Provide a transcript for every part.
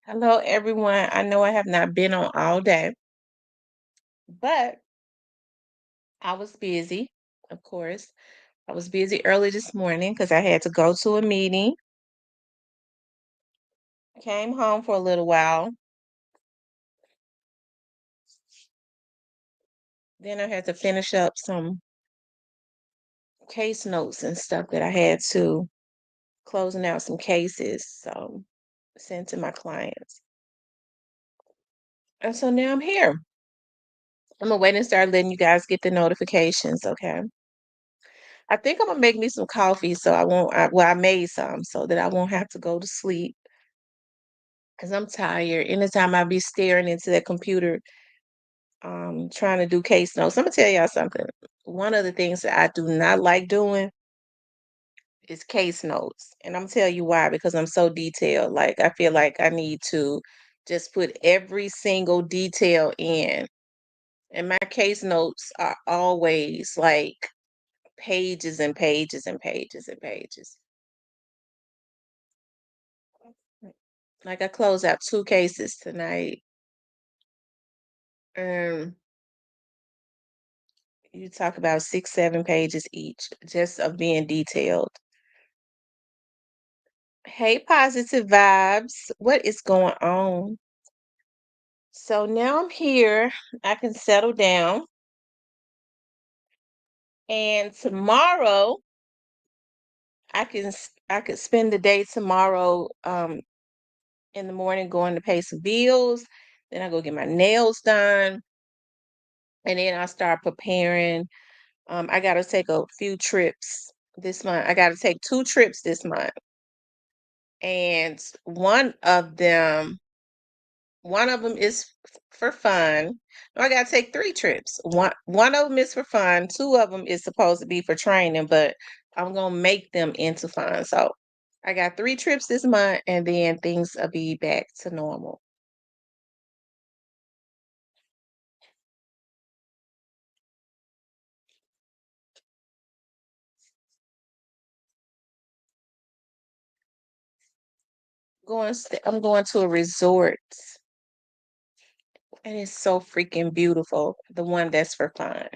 Hello, everyone. I know I have not been on all day, but I was busy, of course. I was busy early this morning because I had to go to a meeting, came home for a little while. Then I had to finish up some case notes and stuff that I had to closing out some cases, so send to my clients. And so now I'm here. I'm gonna wait and start letting you guys get the notifications, okay? I think I'm gonna make me some coffee so I won't. I made some so that I won't have to go to sleep because I'm tired. Anytime I be staring into that computer, trying to do case notes. I'm gonna tell y'all something. One of the things that I do not like doing is case notes, and I'm tell you why. Because I'm so detailed. Like I feel like I need to just put every single detail in, and my case notes are always like pages and pages and pages and pages. Like I closed out two cases tonight. Um, you talk about 6, 7 pages each, just of being detailed. Hey, positive vibes. What is going on? So now I'm here. I can settle down. And tomorrow, I could spend the day tomorrow in the morning going to pay some bills. Then I go get my nails done. And then I start preparing. I got to take a few trips this month. I got to take 2 trips this month. And one of them is for fun. No, I gotta take 3 trips. One of them is for fun. Two of them is supposed to be for training, but I'm gonna make them into fun. So I got 3 trips this month, and then things will be back to normal. I'm going to a resort, and it's so freaking beautiful. The one that's for fun.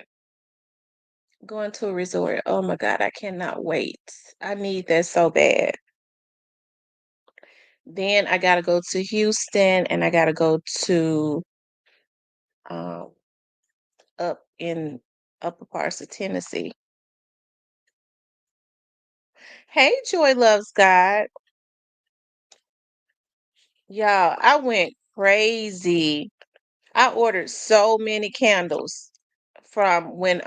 Going to a resort. Oh my God, I cannot wait. I need that so bad. Then I gotta go to Houston and I gotta go to um up in upper parts of Tennessee. Hey, Joy Loves God. Y'all, I went crazy. I ordered so many candles from when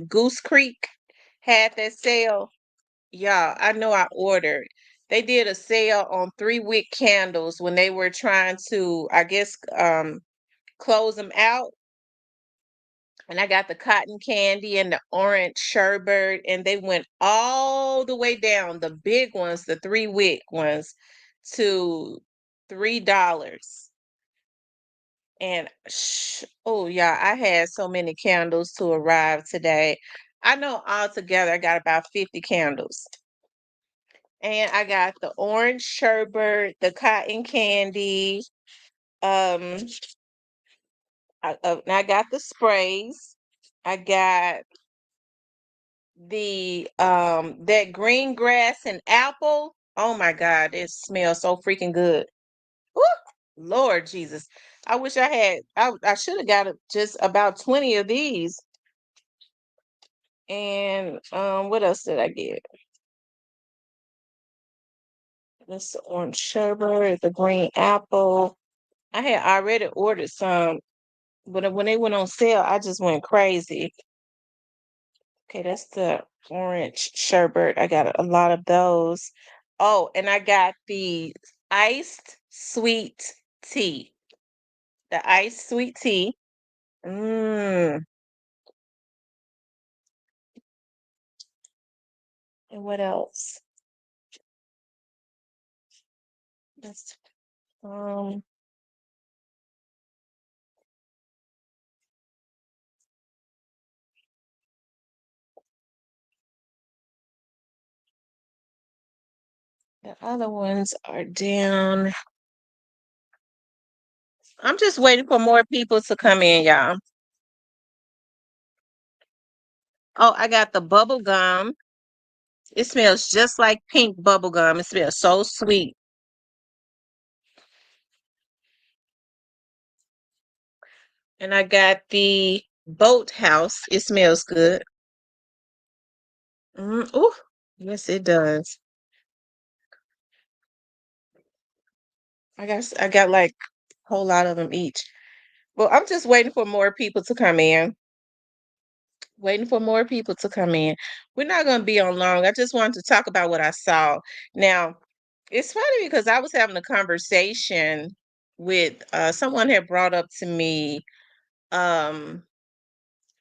Goose Creek had that sale. Y'all, I know I ordered. They did a sale on 3 wick candles when they were trying to, I guess, close them out. And I got the cotton candy and the orange sherbet, and they went all the way down, the big ones, the 3 wick ones, to $3. And oh yeah, I had so many candles to arrive today. I know altogether I got about 50 candles. And I got the orange sherbet, the cotton candy. Um, I got the sprays. I got the that green grass and apple. Oh my God, it smells so freaking good. Woo! Lord Jesus. I wish I should have got just about 20 of these. And what else did I get? This the orange sherbet, the green apple. I had already ordered some, but when they went on sale, I just went crazy. Okay, that's the orange sherbet. I got a lot of those. Oh, and I got the iced sweet tea. The iced sweet tea. Mmm. And what else? That's um the other ones are down. I'm just waiting for more people to come in, y'all. Oh, I got the bubble gum. It smells just like pink bubble gum. It smells so sweet. And I got the boat house. It smells good. Oh, yes, it does. I got like a whole lot of them each. Well, I'm just waiting for more people to come in. Waiting for more people to come in. We're not going to be on long. I just wanted to talk about what I saw. Now, it's funny because I was having a conversation with someone had brought up to me um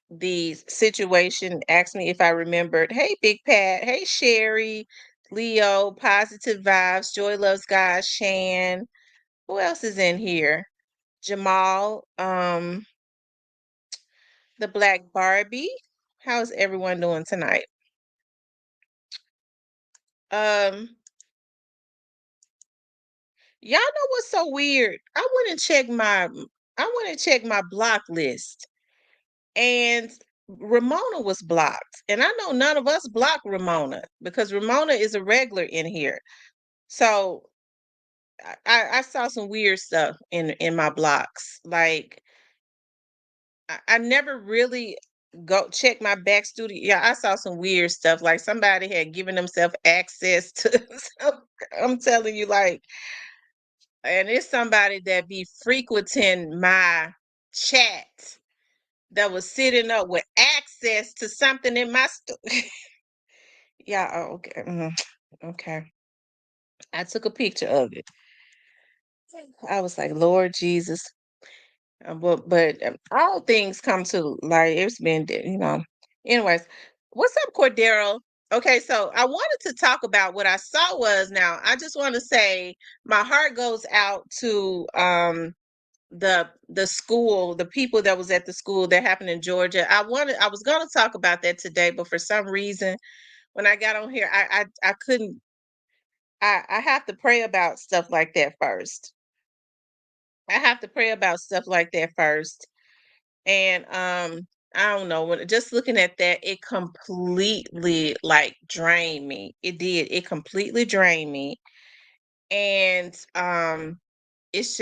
the situation, asked me if I remembered. Hey, Big Pat. Hey, Sherry, Leo, Positive Vibes, Joy Loves God, Shan. Who else is in here? Jamal, the Black Barbie. How's everyone doing tonight? Um, y'all know what's so weird? I went and checked my block list, and Ramona was blocked. And I know none of us blocked Ramona because Ramona is a regular in here. So I saw some weird stuff in my blocks. Like I never really go check my back studio. Yeah, I saw some weird stuff. Like somebody had given themselves access to I'm telling you, like, and it's somebody that be frequenting my chat that was sitting up with access to something in my yeah, oh, okay. Okay. I took a picture of it. I was like, Lord Jesus. But all things come to light. It's been, Anyways, what's up, Cordero? Okay, so I wanted to talk about what I saw was now. I just want to say my heart goes out to the school, the people that was at the school that happened in Georgia. I was gonna talk about that today, but for some reason when I got on here, I couldn't. I have to pray about stuff like that first. I have to pray about stuff like that first. And I don't know, when just looking at that, it completely like drained me. It did. It completely drained me. And it's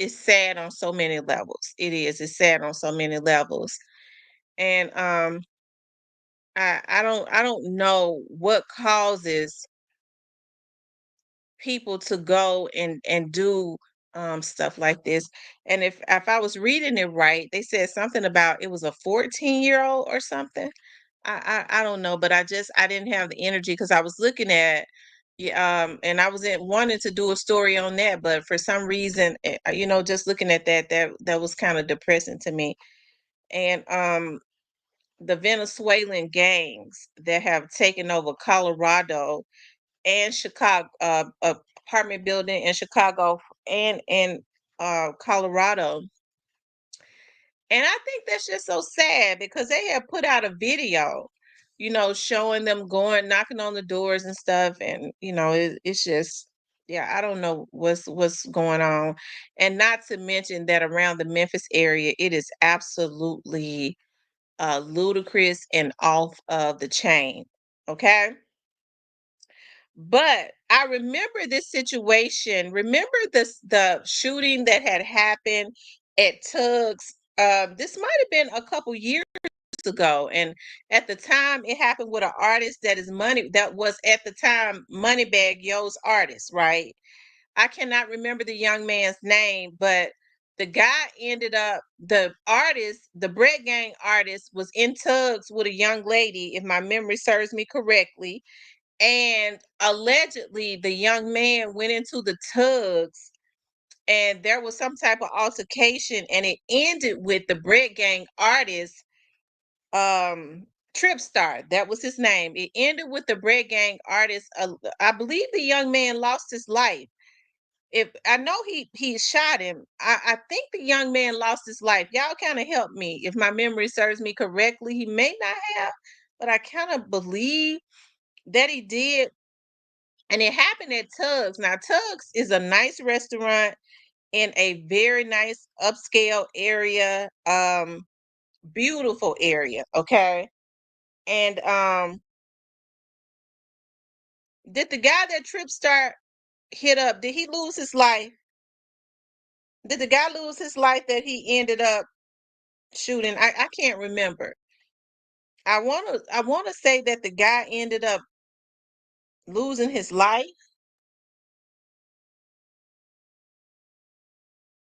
sad on so many levels. It is. It's sad on so many levels. And I don't know what causes people to go and do stuff like this. And if I was reading it right, they said something about it was a 14-year-old or something. I don't know, but I didn't have the energy because I was looking at yeah, and I was in wanting to do a story on that, but for some reason, just looking at that was kind of depressing to me. And the Venezuelan gangs that have taken over Colorado and Chicago, apartment building in Chicago and in Colorado. And I think that's just so sad because they have put out a video, showing them going, knocking on the doors and stuff. And, it's just, yeah, I don't know what's going on. And not to mention that around the Memphis area, it is absolutely ludicrous and off of the chain. Okay. But I remember this situation. Remember the shooting that had happened at Tugs. This might have been a couple years ago, and at the time, it happened with an artist that was at the time Moneybag Yo's artist, right? I cannot remember the young man's name, but the guy ended up the Bread Gang artist was in Tugs with a young lady, if my memory serves me correctly, and allegedly, the young man went into the Tugs and there was some type of altercation, and it ended with the Bread Gang artist, Trip Star. That was his name. It ended with the Bread Gang artist. I believe the young man lost his life. If I know he shot him, I think the young man lost his life. Y'all kind of help me if my memory serves me correctly. He may not have, but I kind of believe that he did, and it happened at Tugs. Now, Tugs is a nice restaurant. in a very nice upscale area, beautiful area, okay? And did the guy that Trip Star hit up, did he lose his life? Did the guy lose his life that he ended up shooting? I can't remember. I wanna say that the guy ended up losing his life.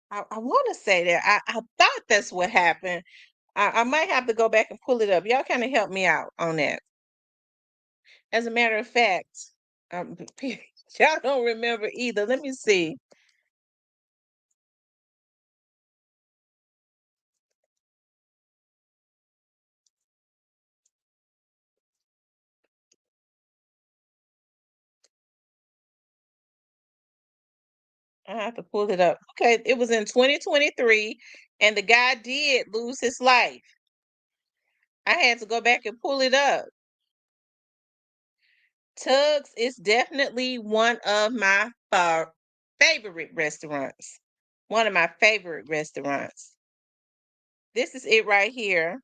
I wanna say that. I thought that's what happened. I might have to go back and pull it up. Y'all kind of help me out on that. As a matter of fact, y'all don't remember either. Let me see. I have to pull it up. Okay, it was in 2023, and the guy did lose his life. I had to go back and pull it up. Tugs is definitely one of my favorite restaurants. One of my favorite restaurants. This is it right here.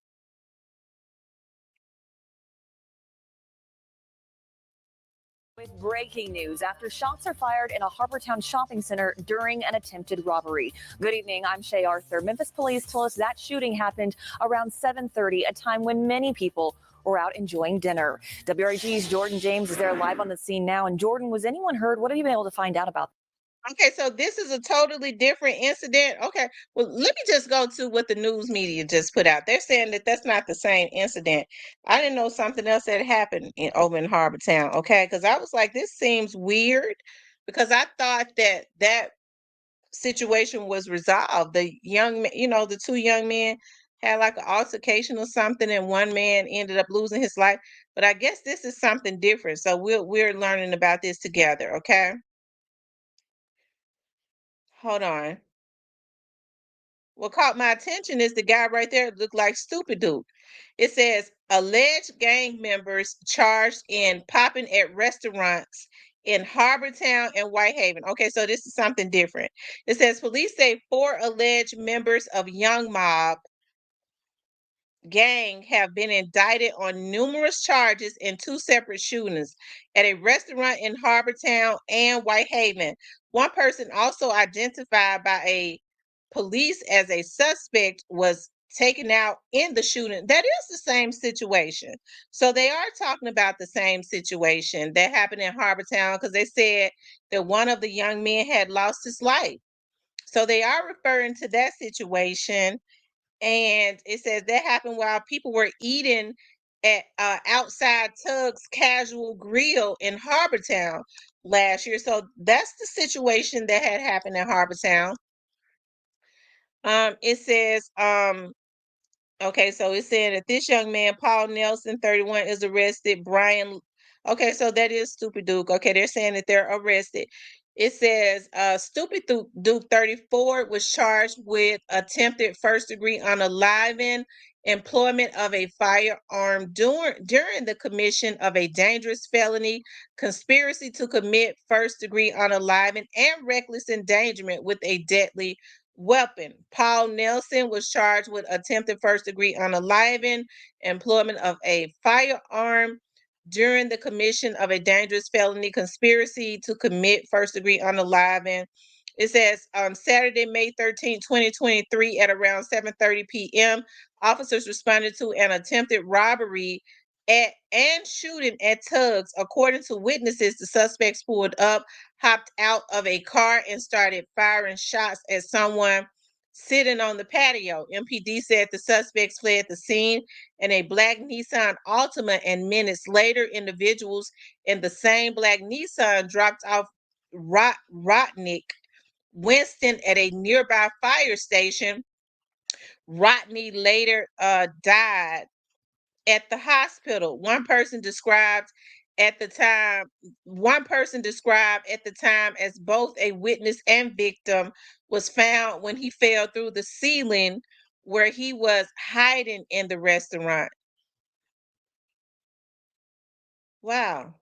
With breaking news after shots are fired in a Harbortown shopping center during an attempted robbery. Good evening, I'm Shay Arthur. Memphis police told us that shooting happened around 7:30, a time when many people were out enjoying dinner. WRG's Jordan James is there live on the scene now. And Jordan, was anyone hurt? What have you been able to find out about? Okay, so this is a totally different incident. Okay, well, let me just go to what the news media just put out. They're saying that that's not the same incident. I didn't know something else had happened over in Harbor Town. Okay, because I was like, this seems weird because I thought that that situation was resolved. The the two young men had like an altercation or something, and one man ended up losing his life. But I guess this is something different. So we're learning about this together. Okay, hold on. What caught my attention is the guy right there looked like Stupid Dude. It says alleged gang members charged in popping at restaurants in Harbortown and Whitehaven. Okay, so this is something different. It says police say four alleged members of Young Mob gang have been indicted on numerous charges in two separate shootings at a restaurant in Harbortown and Whitehaven. One person, also identified by a police as a suspect, was taken out in the shooting. That is the same situation. So they are talking about the same situation that happened in Harbortown because they said that one of the young men had lost his life. So they are referring to that situation, and it says that happened while people were eating at outside Tug's Casual Grill in Harbortown last year. So that's the situation that had happened in Harbortown. It says Okay, so it's saying that this young man, Paul Nelson, 31, is arrested. Brian, okay, so that is Stupid Duke. Okay, they're saying that they're arrested. It says Duke, 34, was charged with attempted first degree unaliving, employment of a firearm during the commission of a dangerous felony, conspiracy to commit first degree unaliving, and reckless endangerment with a deadly weapon. Paul Nelson was charged with attempted first degree unaliving, employment of a firearm during the commission of a dangerous felony, conspiracy to commit first degree unaliving. It says on Saturday, May 13, 2023, at around 7:30 p.m., officers responded to an attempted robbery and shooting at Tugs. According to witnesses, the suspects pulled up, hopped out of a car, and started firing shots at someone sitting on the patio. MPD said the suspects fled the scene in a black Nissan Altima, and minutes later, individuals in the same black Nissan dropped off Rotnick Winston at a nearby fire station. Rodney later died at the hospital. One person described at the time as both a witness and victim was found when he fell through the ceiling where he was hiding in the restaurant. Wow.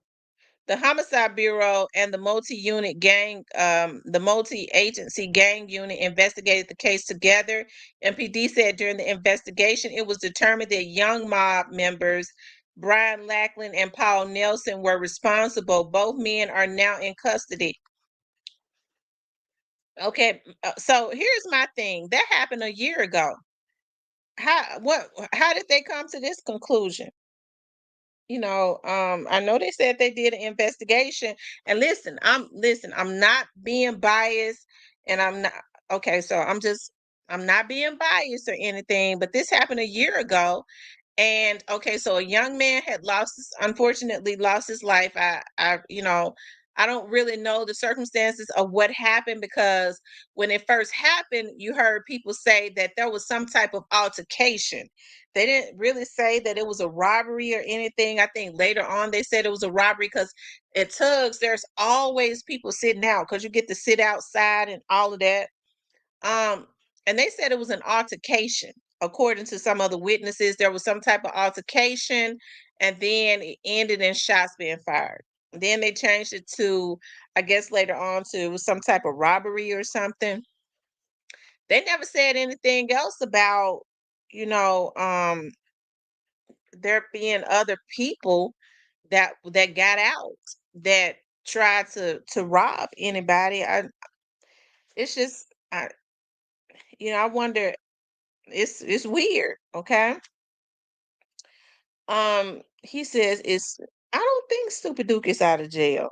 The Homicide Bureau and the multi-agency gang unit investigated the case together. MPD said during the investigation, it was determined that young mob members Brian Lackland and Paul Nelson were responsible. Both men are now in custody. Okay, so here's my thing. That happened a year ago. How did they come to this conclusion? I know they said they did an investigation. And I'm not being biased, and I'm not okay, so I'm not being biased or anything, but this happened a year ago. And okay, so a young man had unfortunately lost his life. I don't really know the circumstances of what happened, because when it first happened, you heard people say that there was some type of altercation. They didn't really say that it was a robbery or anything. I think later on they said it was a robbery, because at Tugs, there's always people sitting out because you get to sit outside and all of that. Um, and they said it was an altercation. According to some other witnesses, there was some type of altercation, and then it ended in shots being fired. Then they changed it to, I guess later on, to some type of robbery or something. They never said anything else about, you know, there being other people that got out that tried to rob anybody. It's just I wonder. It's weird. Okay. He says it's. I don't think Stupid Duke is out of jail.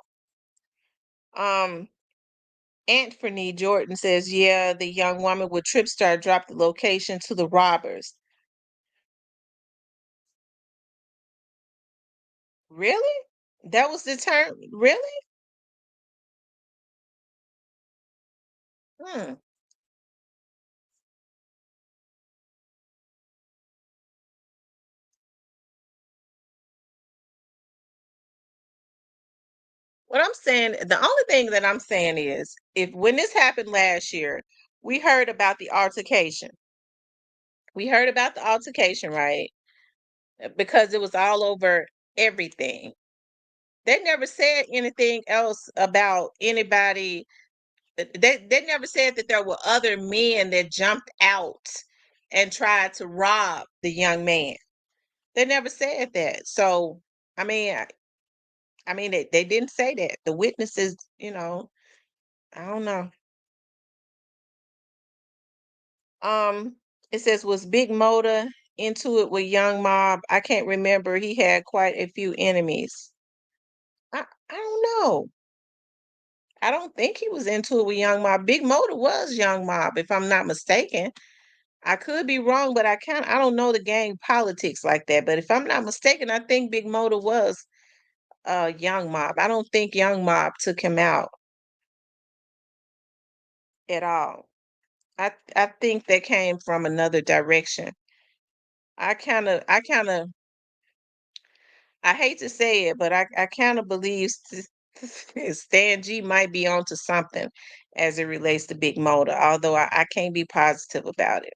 Um, Anthony Jordan says, yeah, the young woman with Tripstar dropped the location to the robbers. Really? That was the term. Really? Hmm. What I'm saying, the only thing that I'm saying is, if when this happened last year, we heard about the altercation. We heard about the altercation, right? Because it was all over everything. They never said anything else about anybody. They never said that there were other men that jumped out and tried to rob the young man. They never said that. So, I mean, they didn't say that. The witnesses, I don't know. Um, it says, was Big Motor into it with Young Mob? I can't remember. He had quite a few enemies. I don't know. I don't think he was into it with Young Mob. Big Motor was Young Mob, if I'm not mistaken. I could be wrong, but I don't know the gang politics like that. But if I'm not mistaken, I think Big Motor was Young Mob. I don't think Young Mob took him out at all. I think they came from another direction. I hate to say it, but I kind of believe Stan G might be onto something as it relates to Big Motor, although I can't be positive about it.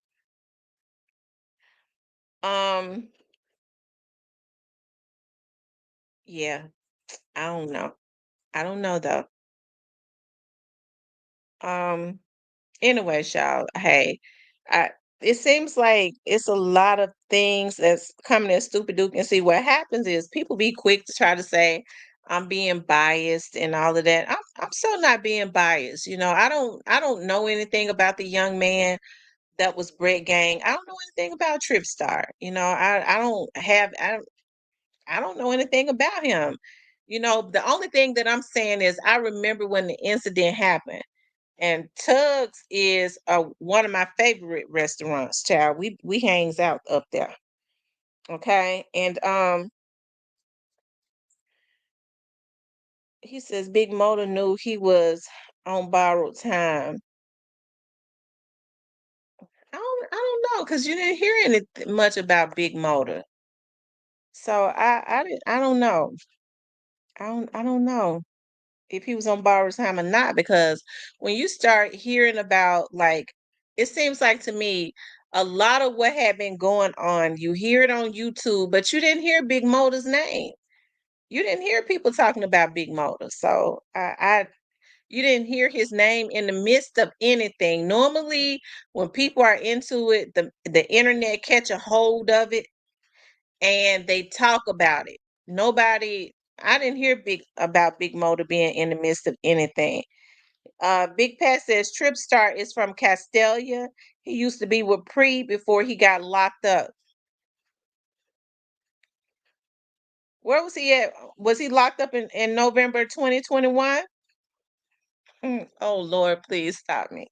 Um, yeah, I don't know. I don't know though. Um, anyway, y'all, hey, I it seems like it's a lot of things that's coming at Stupid Duke, and see what happens is people be quick to try to say I'm being biased and all of that. I'm so not being biased. I don't know anything about the young man that was Brett Gang. I don't know anything about Tripstar. I don't know anything about him. The only thing that I'm saying is I remember when the incident happened. And Tugs is one of my favorite restaurants, child. We hangs out up there. Okay. And he says Big Motor knew he was on borrowed time. I don't know, because you didn't hear anything much about Big Motor. So I don't know. I don't know if he was on borrowed time or not, because when you start hearing about, like, it seems like to me a lot of what had been going on, you hear it on YouTube, but you didn't hear Big Motor's name. You didn't hear people talking about Big Motor, so you didn't hear his name in the midst of anything. Normally, when people are into it, the internet catch a hold of it and they talk about it. Nobody, I didn't hear Big Motor being in the midst of anything. Big Pat says Tripstar is from Castelia. He used to be with Pre before he got locked up. Where was he at? Was he locked up in November 2021? Oh Lord, please stop me.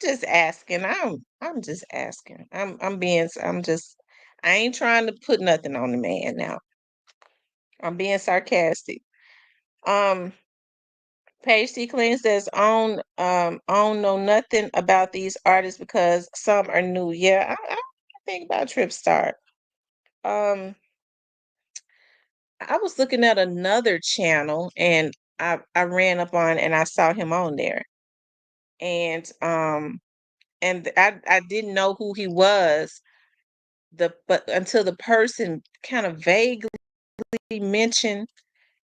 Just asking. I'm just asking. I'm just I ain't trying to put nothing on the man now. I'm being sarcastic. Um Paige C. Clean says I don't know nothing about these artists because some are new. Yeah, I think about Tripstar. Um I was looking at another channel and I ran up on and I saw him on there. And I didn't know who he was but until the person kind of vaguely mentioned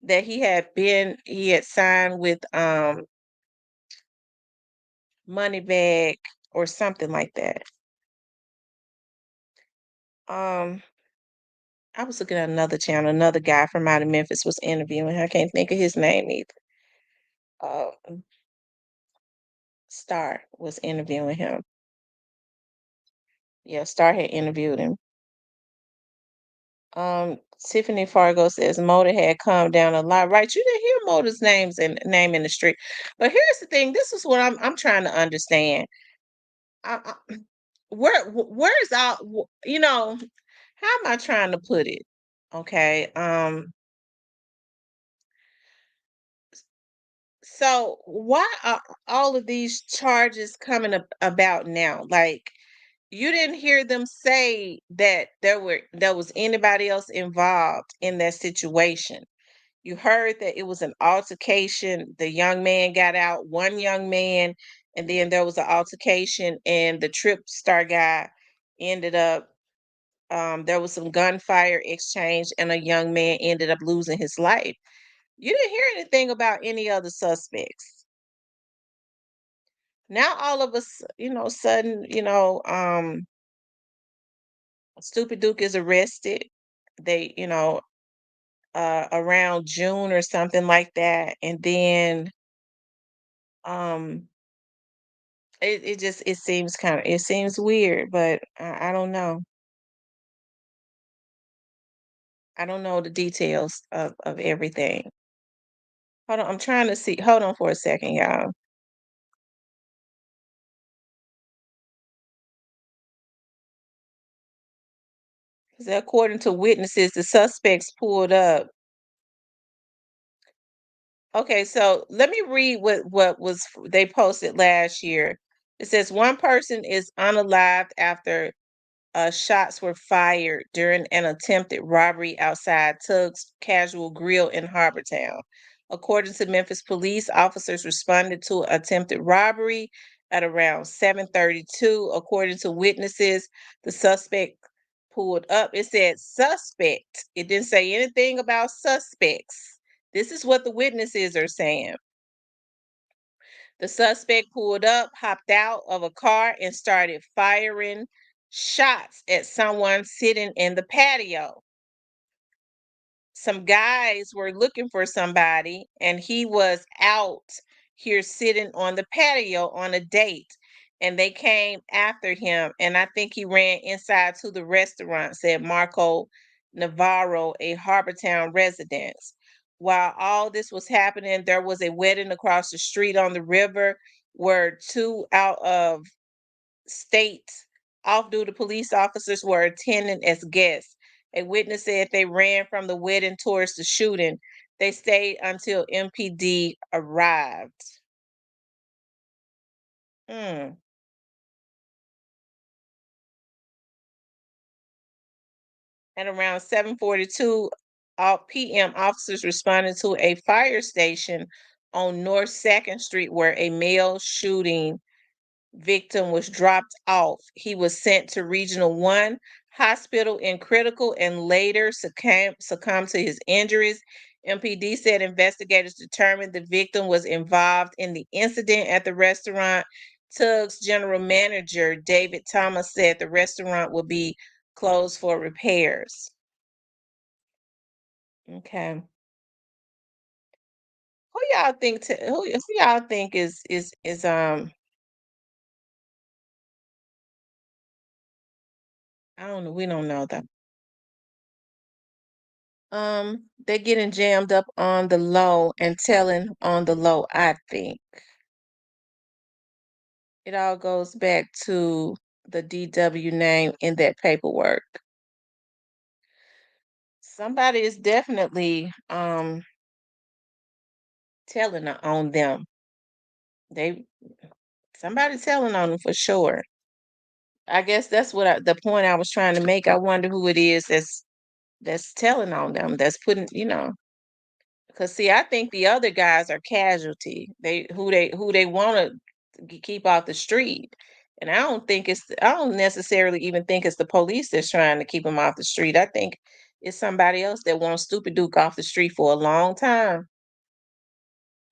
that he had signed with Moneybag or something like that. Um I was looking at another channel, another guy from out of Memphis was interviewing. I can't think of his name either. Uh, Star was interviewing him. Yeah, Star had interviewed him. Tiffany Fargo says Motor had calmed down a lot. Right, you didn't hear Motor's name in the street. But here's the thing. This is what I'm trying to understand. I, where's all how am I trying to put it? Okay. So why are all of these charges coming about now? Like you didn't hear them say that there was anybody else involved in that situation. You heard that it was an altercation. The young man got out, one young man, and then there was an altercation, and the Trip Star guy ended up. There was some gunfire exchange, and a young man ended up losing his life. You didn't hear anything about any other suspects. Now all of us, sudden, Stupid Duke is arrested. They, around June or something like that, and then um it seems it seems weird, but I don't know. I don't know the details of everything. Hold on, I'm trying to see. Hold on for a second, y'all. 'Cause according to witnesses, the suspects pulled up. Okay, so let me read what was they posted last year. It says one person is unalived after shots were fired during an attempted robbery outside Tug's Casual Grill in Harbortown. According to Memphis police, officers responded to attempted robbery at around 7:32. According to witnesses, the suspect pulled up. It said suspect. It didn't say anything about suspects. This is what the witnesses are saying. The suspect pulled up, hopped out of a car, and started firing shots at someone sitting in the patio. Some guys were looking for somebody, and he was out here sitting on the patio on a date. And they came after him, and I think he ran inside to the restaurant, said Marco Navarro, a Harbortown resident. While all this was happening, there was a wedding across the street on the river where two out of state off duty police officers were attending as guests. A witness said they ran from the wedding towards the shooting. They stayed until MPD arrived. Hmm. At around 7:42 p.m., officers responded to a fire station on North 2nd Street where a male shooting victim was dropped off. He was sent to Regional 1 hospital in critical and later succumbed to his injuries. MPD said investigators determined the victim was involved in the incident at the restaurant. Tug's general manager, David Thomas, said the restaurant will be closed for repairs. Okay. Who y'all think who y'all think is I don't know, we don't know though. They're getting jammed up on the low and telling on the low, I think. It all goes back to the DW name in that paperwork. Somebody is definitely telling on them. They somebody telling on them for sure. I guess that's what the point I was trying to make. I wonder who it is that's telling on them. That's putting, because see, I think the other guys are casualty. They want to keep off the street, and I don't necessarily even think it's the police that's trying to keep them off the street. I think it's somebody else that wants Stupid Duke off the street for a long time.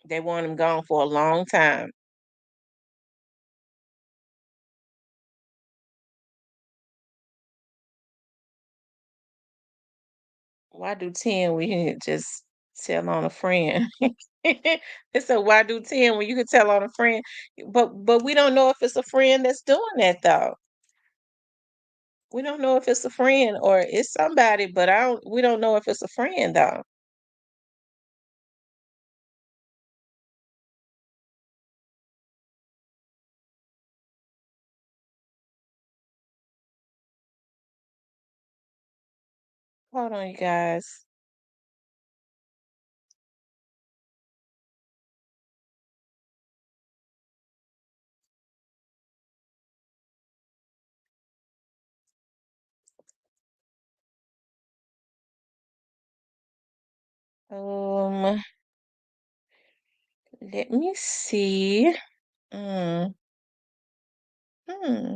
They want him gone for a long time. Why do 10 when you can just tell on a friend? It's a why do 10 when you can tell on a friend? But we don't know if it's a friend that's doing that though. We don't know if it's a friend or it's somebody, but I don't we don't know if it's a friend though. Hold on, you guys. Um, let me see. Mm, hmm.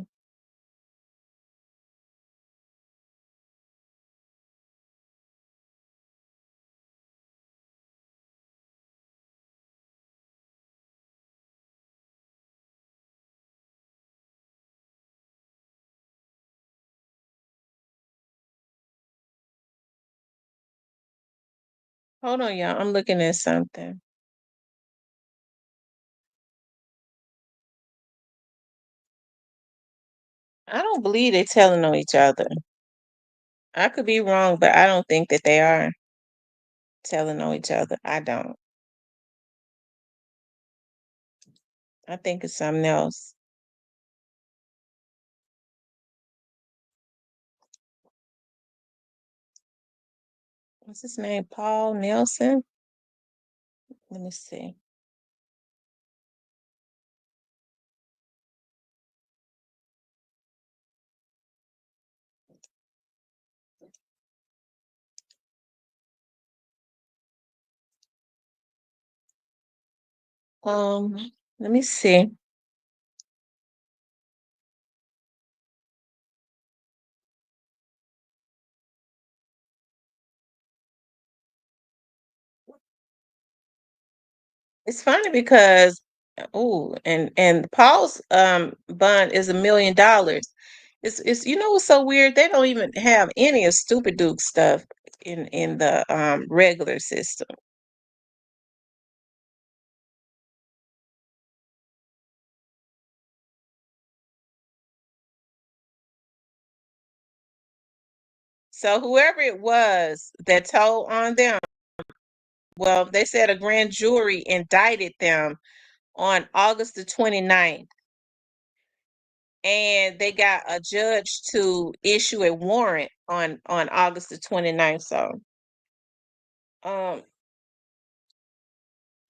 Hold on, y'all. I'm looking at something. I don't believe they're telling on each other. I could be wrong, but I don't think that they are telling on each other. I don't. I think it's something else. What's his name? Paul Nelson? Let me see. Let me see. It's funny because and Paul's bond is $1 million. It's what's so weird? They don't even have any of Stupid Duke stuff in the regular system. So whoever it was that told on them, well, they said a grand jury indicted them on August the 29th, and they got a judge to issue a warrant on August the 29th. So um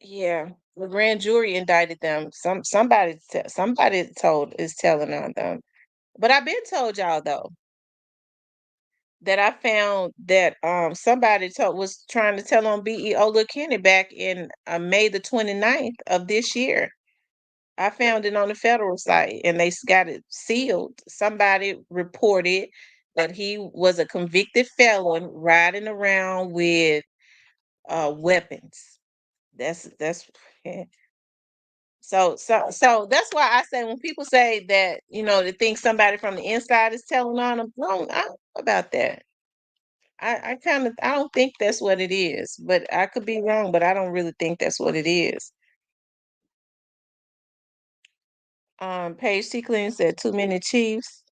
yeah, the grand jury indicted them. Somebody told is telling on them. But I've been told y'all though that I found that somebody told was trying to tell on BEO Lil Kenny back in May the 29th of this year. I found it on the federal site and they got it sealed. Somebody reported that he was a convicted felon riding around with weapons. That's so that's why I say when people say that, they think somebody from the inside is telling on them, no, I don't know about that. I don't think that's what it is, but I could be wrong, but I don't really think that's what it is. Paige T. Clean said too many Chiefs.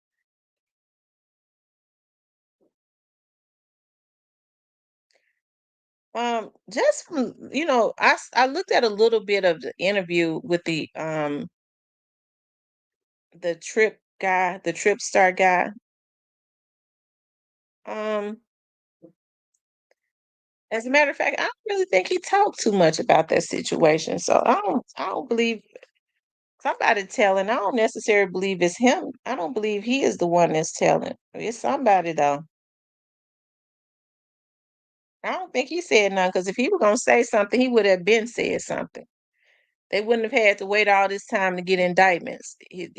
Just from, I looked at a little bit of the interview with the Trip guy, the Trip Star guy. Um, as a matter of fact, I don't really think he talked too much about that situation. So I don't believe somebody telling. I don't necessarily believe it's him. I don't believe he is the one that's telling. It's somebody though. I don't think he said nothing because if he were gonna say something, he would have been said something. They wouldn't have had to wait all this time to get indictments. If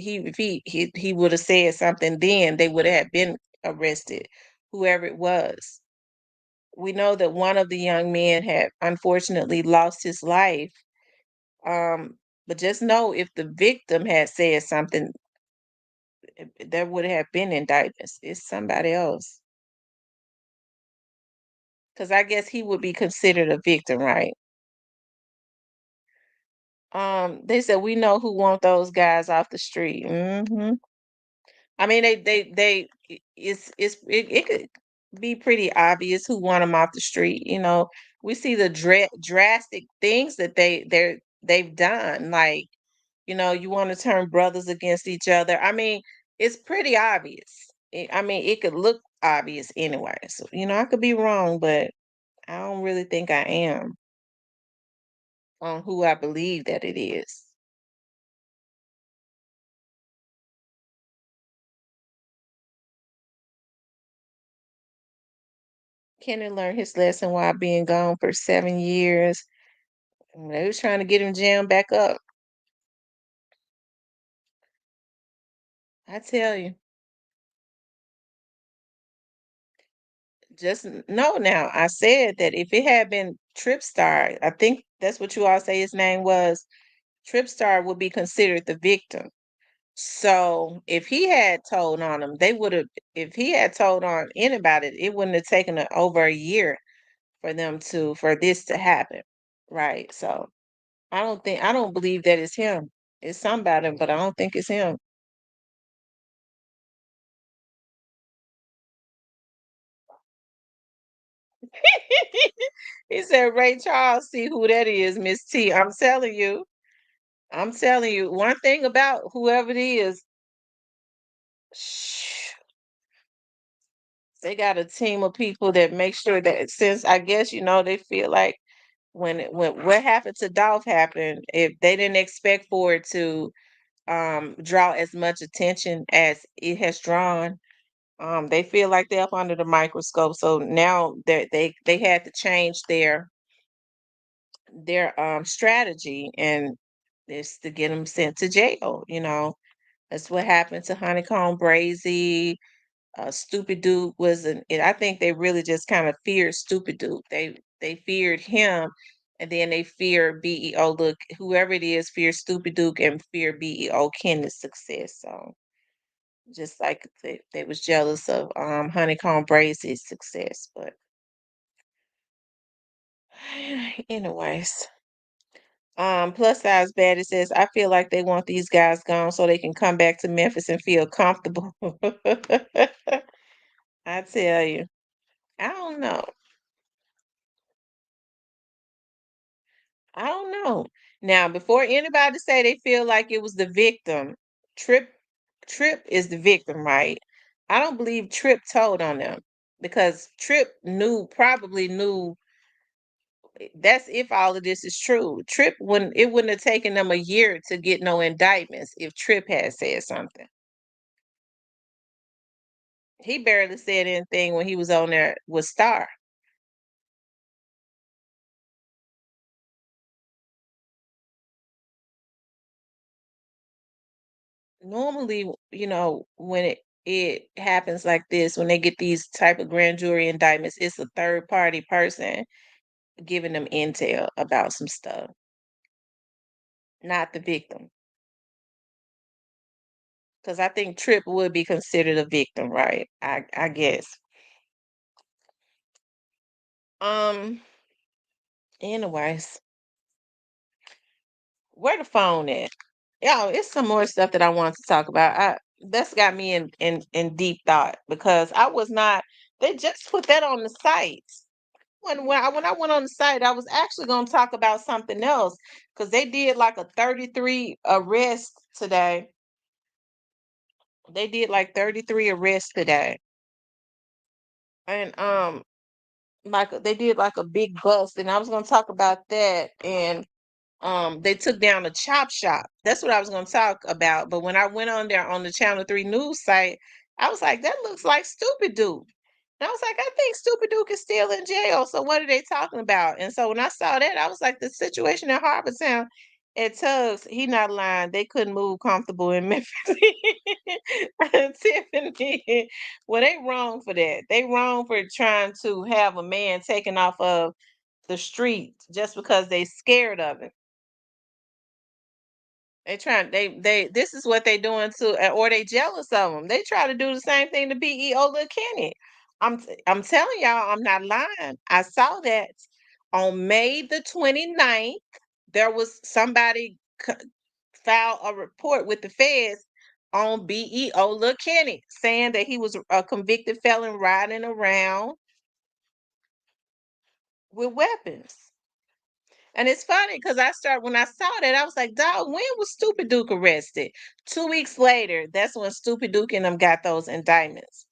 he would have said something then, they would have been arrested, whoever it was. We know that one of the young men had unfortunately lost his life. But just know if the victim had said something, there would have been indictments. It's somebody else. Because I guess he would be considered a victim, right? They said we know who want those guys off the street. I mean, it could be pretty obvious who want them off the street. We see the drastic things that they've done. Like, you want to turn brothers against each other. I mean, it's pretty obvious. I mean, it could look obvious anyway. So, I could be wrong, but I don't really think I am on who I believe that it is. Kenny learned his lesson while being gone for 7 years. They was trying to get him jammed back up. I tell you, just know now. I said that if it had been Tripstar, I think that's what you all say his name was. Tripstar would be considered the victim. So if he had told on him, they would have. If he had told on anybody, it wouldn't have taken over a year for this to happen, right? So I don't believe that it's him. It's somebody, but I don't think it's him. He said, Ray Charles, see who that is, Miss T. I'm telling you, one thing about whoever it is, shh, they got a team of people that make sure that since I guess, they feel like when what happened to Dolph happened, if they didn't expect for it to draw as much attention as it has drawn, they feel like they're up under the microscope. So now they had to change their strategy, and it's to get them sent to jail. That's what happened to Honeycomb Brazy. Stupid Duke was and I think they really just kind of feared Stupid Duke. They feared him, and then they fear BEO. Look, whoever it is, fear Stupid Duke and fear BEO Kenneth's success. So just like they was jealous of Honeycomb Brazy's success, but anyways. Plus size baddie says, I feel like they want these guys gone so they can come back to Memphis and feel comfortable. I tell you, I don't know. I don't know. Now, before anybody say they feel like it was the victim, Trip Trip is the victim, right? I don't believe Trip told on them because Trip probably knew that's if all of this is true. Trip wouldn't it wouldn't have taken them a year to get no indictments if Trip had said something. He barely said anything when he was on there with Star. Normally, when it happens like this, when they get these type of grand jury indictments, it's a third party person giving them intel about some stuff, not the victim. Because I think Trip would be considered a victim, right? I guess. Um. Anyways, where the phone at? Yo, it's some more stuff that I want to talk about. That's got me in deep thought because I was not. They just put that on the site. When I went on the site, I was actually going to talk about something else because they did like a 33 arrest today. They did like 33 arrests today, and like they did like a big bust, and I was going to talk about that. And they took down a chop shop. That's what I was going to talk about. But when I went on there on the Channel 3 news site, I was like, that looks like Stupid Duke. And I was like, I think Stupid Duke is still in jail. So what are they talking about? And so when I saw that, I was like, the situation in Harbor Town at Tugs, he not lying. They couldn't move comfortable in Memphis. Tiffany, well, they wrong for that. They wrong for trying to have a man taken off of the street just because they scared of him. They this is what they doing to, or they jealous of them. They try to do the same thing to BEO Lil Kenny. I'm telling y'all, I'm not lying. I saw that on May the 29th. There was somebody filed a report with the feds on BEO Lil Kenny saying that he was a convicted felon riding around with weapons. And it's funny because when I saw that, I was like, dog, when was Stupid Duke arrested? 2 weeks later, that's when Stupid Duke and them got those indictments.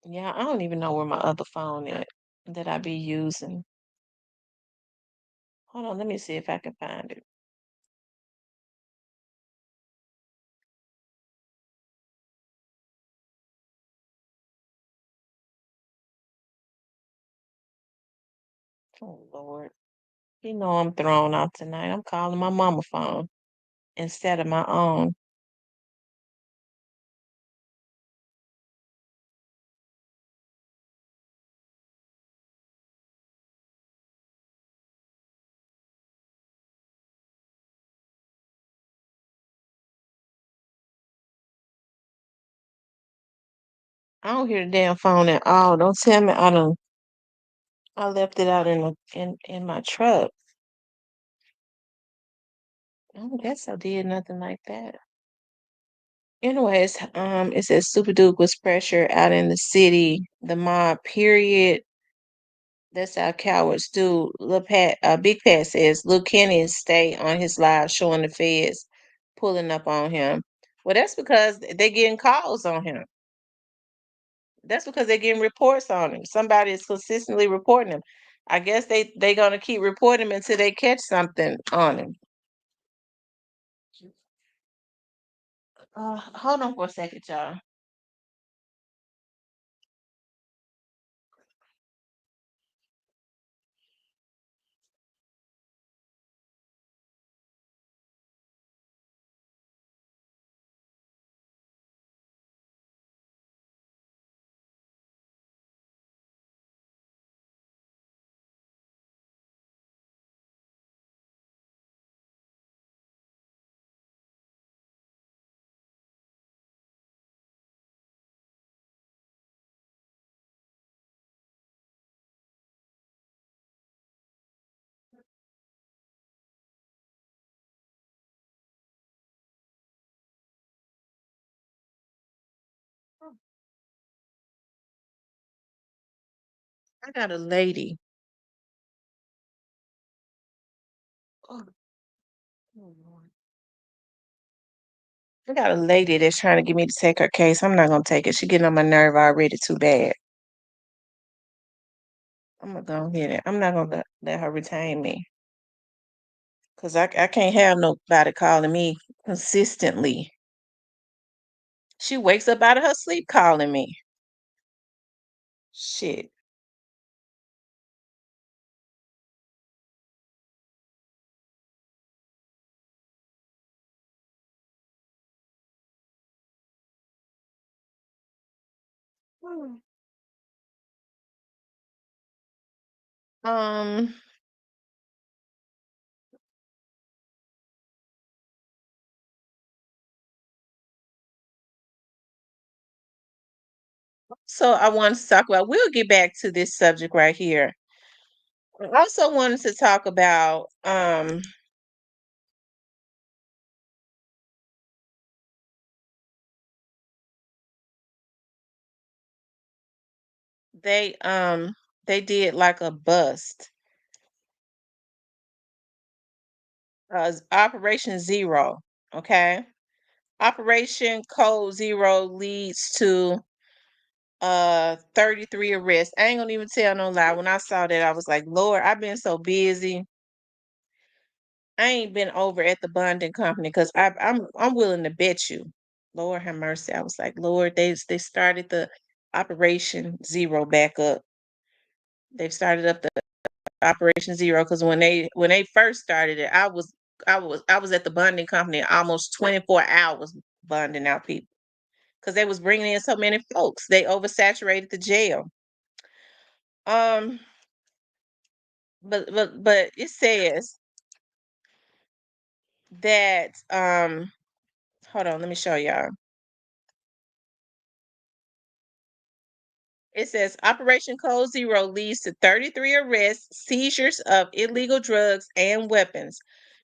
Yeah, I don't even know where my other phone is that I be using. Hold on, let me see if I can find it. Oh Lord. You know I'm thrown out tonight. I'm calling my mama phone instead of my own. I don't hear the damn phone at all. Don't tell me I left it out in my truck. I don't guess I did nothing like that. Anyways, it says Super Duke was pressured out in the city, the mob, period. That's how cowards do. Lil Pat, Big Pat says, Lil Kenny stay on his live showing the feds pulling up on him. Well, that's because they're getting calls on him. That's because they're getting reports on him. Somebody is consistently reporting him. I guess they gonna keep reporting him until they catch something on him. Hold on for a second, y'all. I got a lady. Oh, oh, Lord. I got a lady that's trying to get me to take her case. I'm not gonna take it. She getting on my nerve already too bad. I'm gonna go hit it. I'm not gonna let her retain me. Cause I can't have nobody calling me consistently. She wakes up out of her sleep calling me. Shit. Um, so I want to talk about, we'll get back to this subject right here. I also wanted to talk about they um they did like a bust. Operation Zero, okay? Operation Code Zero leads to 33 arrests. I ain't gonna even tell no lie. When I saw that, I was like, Lord, I've been so busy. I ain't been over at the bonding company because I'm willing to bet you. Lord have mercy. I was like, Lord, they started the Operation Zero back up. They've started up the Operation Zero because when they first started it, I was at the bonding company almost 24 hours bonding out people because they was bringing in so many folks. They oversaturated the jail. Um, but it says that hold on, let me show y'all. It says Operation Code Zero leads to 33 arrests, seizures of illegal drugs, and weapons.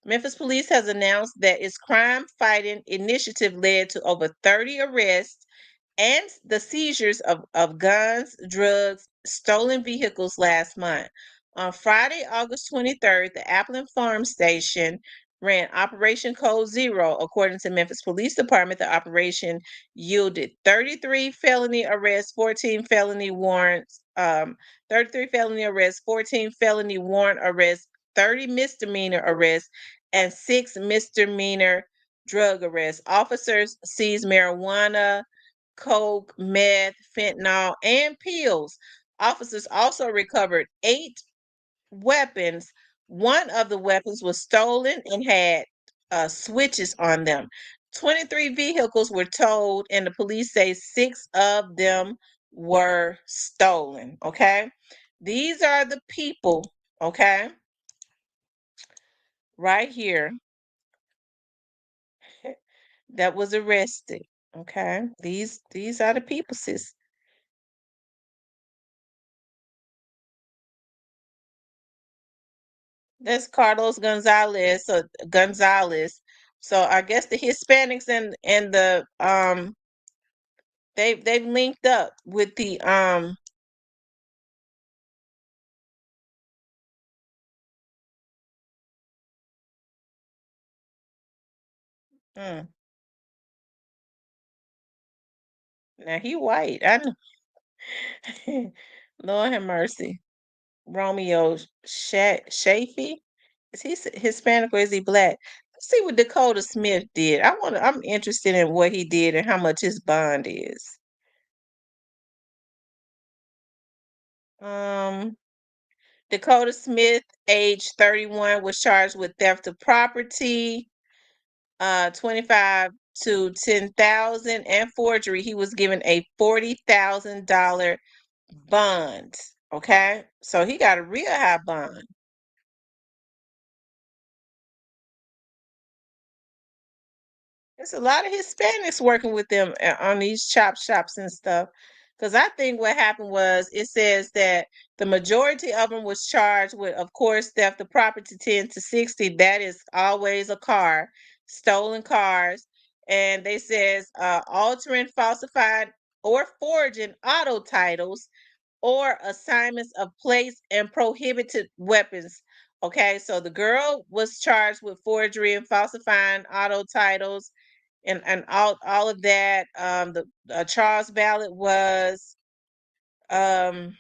Memphis police has announced that its crime fighting initiative led to over 30 arrests and the seizures of guns, drugs, stolen vehicles last month. On Friday, August 23rd, the Appleton Farm Station ran Operation Code Zero. According to Memphis Police Department, the operation yielded 33 felony arrests, 14 felony warrants, 33 felony arrests, 14 felony warrant arrests, 30 misdemeanor arrests, and 6 misdemeanor drug arrests. Officers seized marijuana, coke, meth, fentanyl, and pills. Officers also recovered 8 weapons. One of the weapons was stolen and had switches on them. 23 vehicles were towed, and the police say 6 of them were stolen. Okay. These are the people, okay, right here that was arrested. Okay. These are the people, sis. That's Carlos Gonzalez. So Gonzalez. So I guess the Hispanics and the they've linked up with the mm, now he white. I know. Lord have mercy. Romeo Shafee. Is he Hispanic or is he black? Let's see what Dakota Smith did. I'm interested in what he did and how much his bond is. Um Dakota Smith, age 31, was charged with theft of property, 25 to 10,000, and forgery. He was given a $40,000 bond. Okay, so he got a real high bond. There's a lot of Hispanics working with them on these chop shops and stuff. Because I think what happened was it says that the majority of them was charged with, of course, theft of property 10 to 60. That is always a car, stolen cars. And they says altering, falsified, or forging auto titles or assignments of plates and prohibited weapons. Okay, so the girl was charged with forgery and falsifying auto titles and all of that. The Charles Ballot was um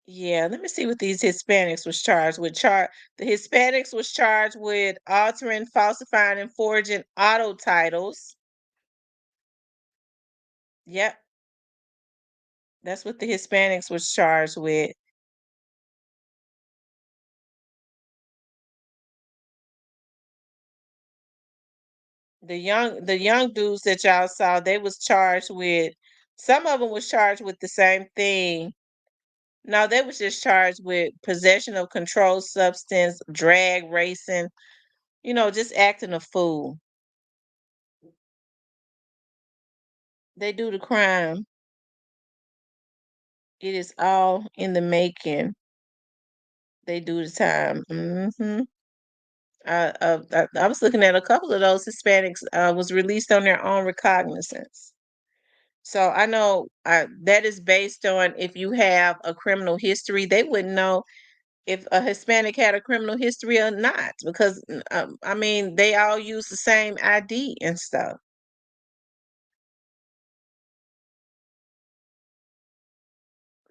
yeah. Let me see what these Hispanics was charged with. The Hispanics was charged with altering, falsifying, and forging auto titles. Yep, that's what the Hispanics was charged with. The young dudes that y'all saw, they was charged with, some of them was charged with the same thing. No, they was just charged with possession of controlled substance, drag racing, just acting a fool. They do the crime. It is all in the making. They do the time. I was looking at a couple of those Hispanics was released on their own recognizance. So I know that is based on if you have a criminal history. They wouldn't know if a Hispanic had a criminal history or not because I mean they all use the same ID and stuff.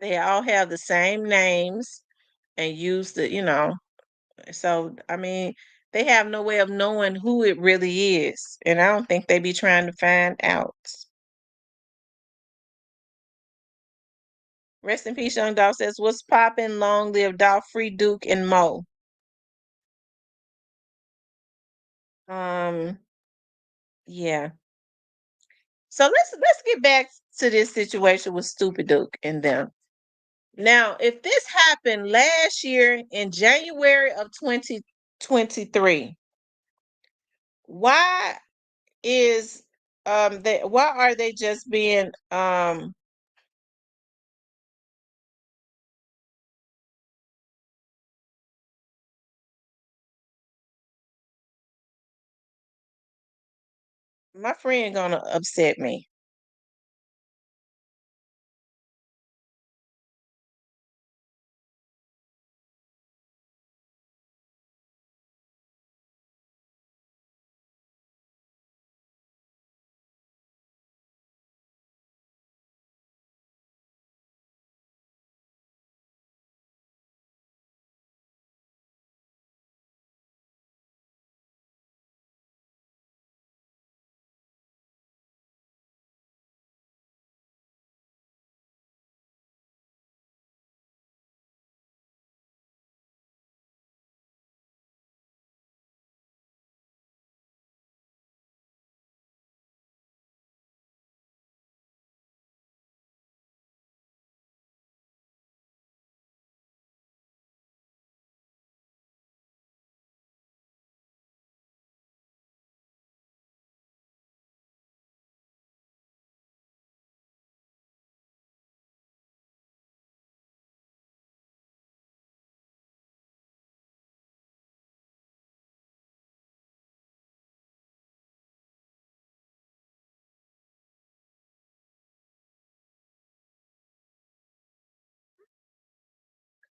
They all have the same names and use so I mean they have no way of knowing who it really is. And I don't think they be trying to find out. Rest in peace, Young Dolph says, what's poppin'? Long live Dolph, Free Duke, and Mo. Um, yeah. So let's get back to this situation with Stupid Duke and them. Now, if this happened last year in January of 2023, why is why are they just being my friend gonna upset me?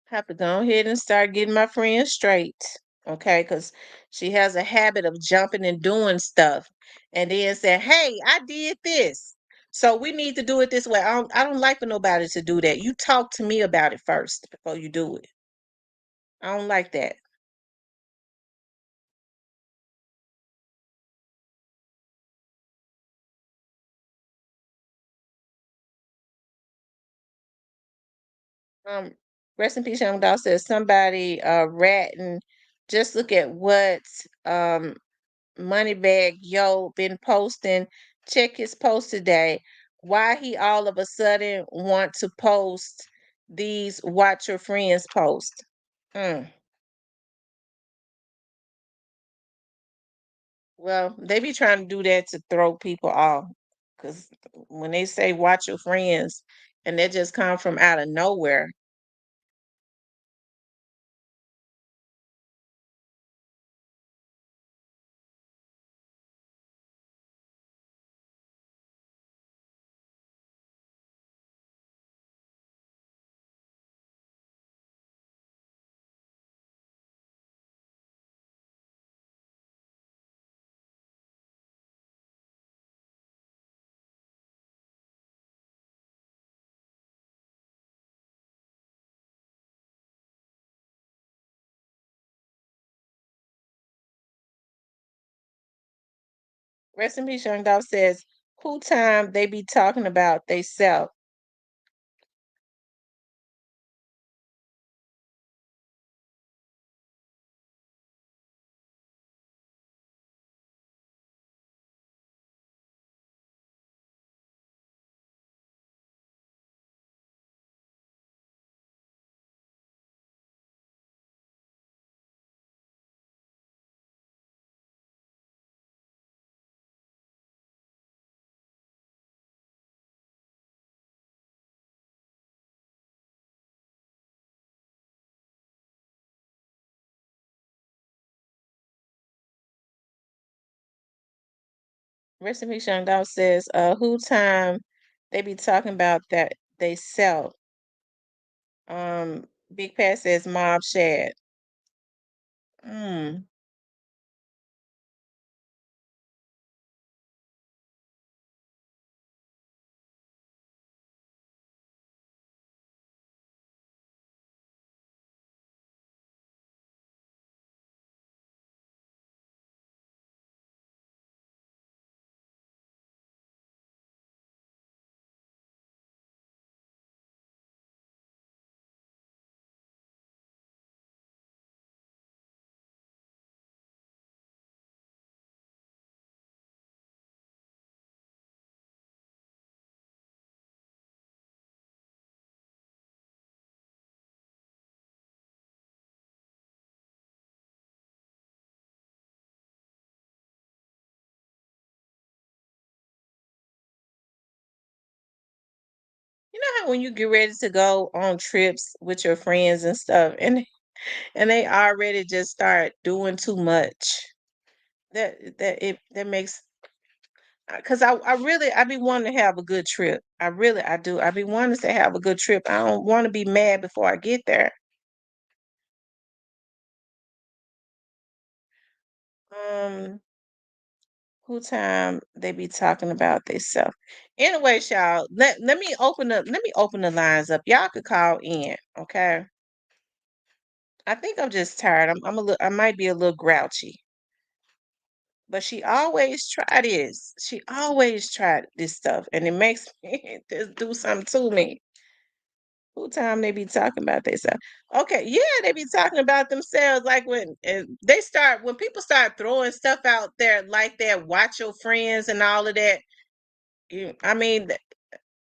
Have to go ahead and start getting my friend straight. Okay, because she has a habit of jumping and doing stuff and then saying, hey, I did this. So we need to do it this way. I don't like for nobody to do that. You talk to me about it first before you do it. I don't like that. Um, Rest in peace, Young Doll says somebody ratting. Just look at what um Moneybag Yo been posting. Check his post today. Why he all of a sudden want to post these watch your friends post? Mm. Well, they be trying to do that to throw people off. Cause when they say watch your friends, and they just come from out of nowhere. Rest in peace, Young Dog says, who time they be talking about they self. Rest in peace, Young Dog says, who time they be talking about that they sell. Big Pat says Mob Shad. Mm. You know how when you get ready to go on trips with your friends and stuff, and they already just start doing too much. That makes because I really I be wanting to have a good trip. I do. I be wanting to have a good trip. I don't want to be mad before I get there. Um, who time they be talking about themselves. Anyway, y'all, let me open the lines up. Y'all could call in, okay? I think I'm just tired. I'm a little I might be a little grouchy. But she always try this. She always tried this stuff, and it makes me just do something to me. Who time they be talking about themselves? Okay, yeah, they be talking about themselves. Like when when people start throwing stuff out there like that, watch your friends and all of that. I mean,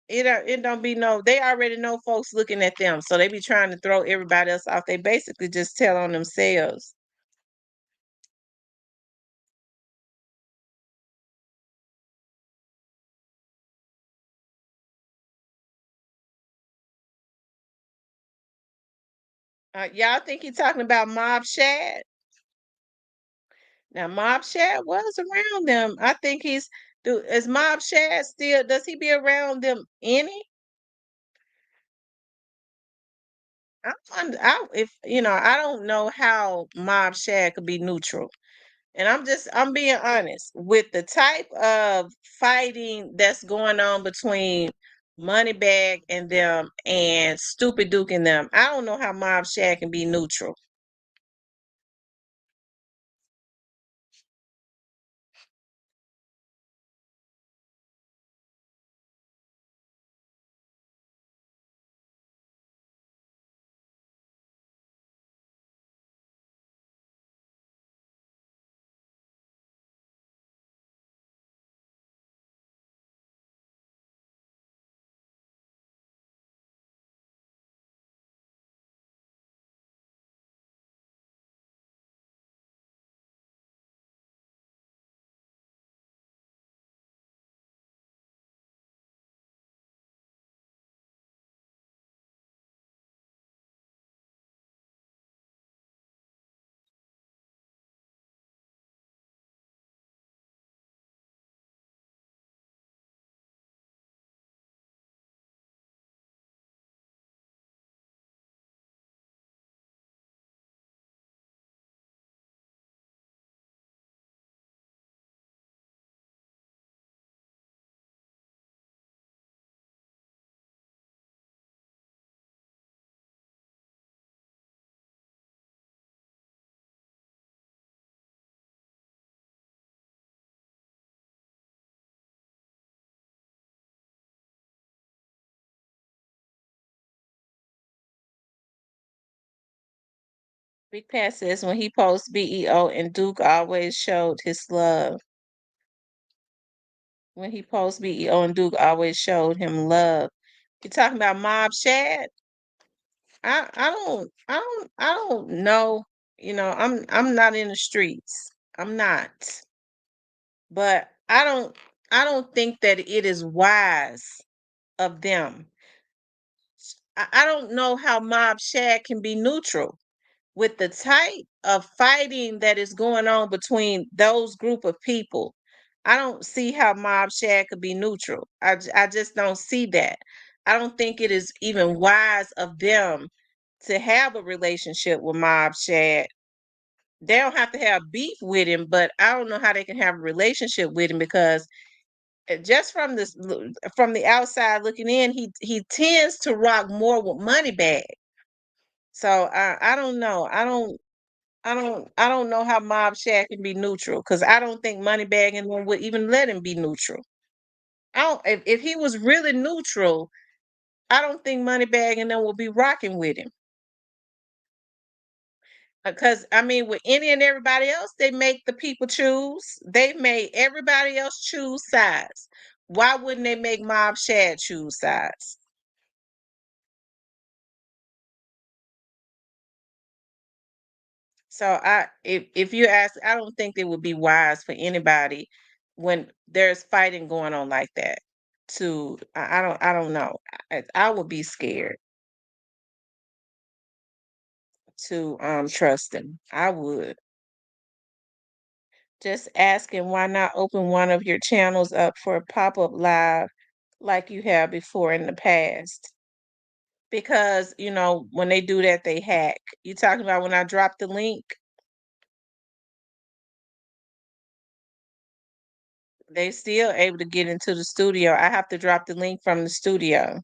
it don't be no. They already know folks looking at them, so they be trying to throw everybody else off. They basically just tell on themselves. Y'all think he talking about Mob Shad? Now, Mob Shad was around them. I think is Mob Shad still, does he be around them any? I wonder, if, I don't know how Mob Shad could be neutral. And I'm being honest with the type of fighting that's going on between Moneybag and them and Stupid Duke and them. I don't know how Mob Shad can be neutral. Big Pat says when he posts BEO and Duke always showed his love. When he posts BEO and Duke always showed him love. You talking about Mob Shad? I don't know. I'm not in the streets. I'm not. But I don't think that it is wise of them. I don't know how Mob Shad can be neutral with the type of fighting that is going on between those group of people. I don't see how Mob Shad could be neutral. I just don't see that. I don't think it is even wise of them to have a relationship with Mob Shad. They don't have to have beef with him, but I don't know how they can have a relationship with him because just from the outside looking in, he tends to rock more with Moneybag. So I don't know. I don't know how Mob Shad can be neutral because I don't think Moneybag and them would even let him be neutral. I don't if he was really neutral, I don't think Moneybag and them will be rocking with him. Because I mean, with any and everybody else, they make the people choose. They made everybody else choose sides. Why wouldn't they make Mob Shad choose sides? So if you ask, I don't think it would be wise for anybody when there's fighting going on like that. I don't know. I would be scared to trust him. I would. Just asking why not open one of your channels up for a pop-up live like you have before in the past. Because, when they do that, they hack. You talking about when I drop the link, they still able to get into the studio. I have to drop the link from the studio.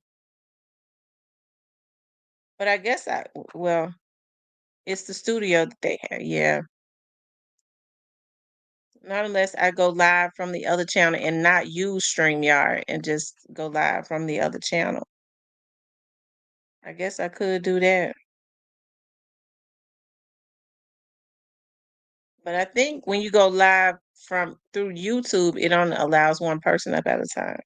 But I guess well, it's the studio that they have. Yeah. Not unless I go live from the other channel and not use StreamYard and just go live from the other channel. I guess I could do that. But I think when you go live from through YouTube, it only allows one person up at a time.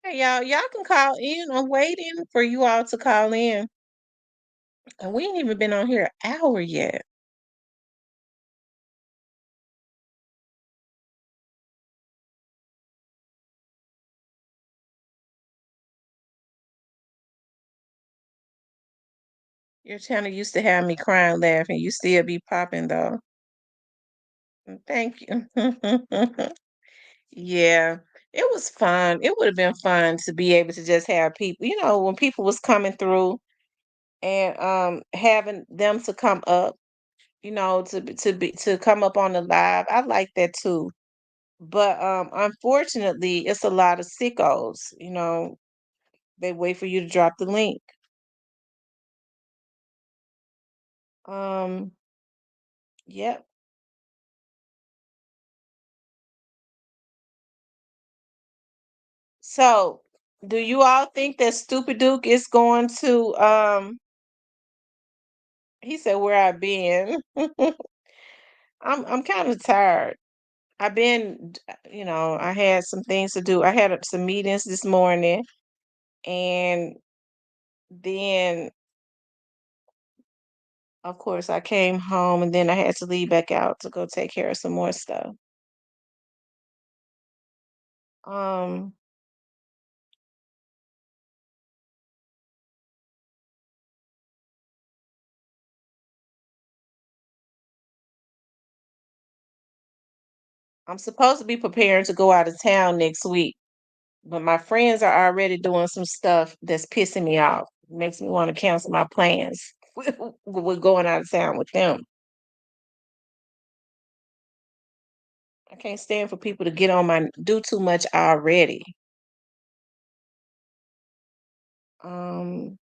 Hey, y'all can call in. I'm waiting for you all to call in. And we ain't even been on here an hour yet. Your channel used to have me crying laughing. You still be popping though. Thank you. Yeah, it was fun. It would have been fun to be able to just have people, when people was coming through and having them to come up, to come up on the live. I like that too. But unfortunately, it's a lot of sickos, they wait for you to drop the link. Um, yep. So, do you all think that Stupid Duke is going to he said where I been? I'm kind of tired. I've been, I had some things to do. I had some meetings this morning, and then, of course, I came home, and then I had to leave back out to go take care of some more stuff. Um, I'm supposed to be preparing to go out of town next week, but my friends are already doing some stuff that's pissing me off. Makes me want to cancel my plans with going out of town with them. I can't stand for people to get on my do too much already. Um,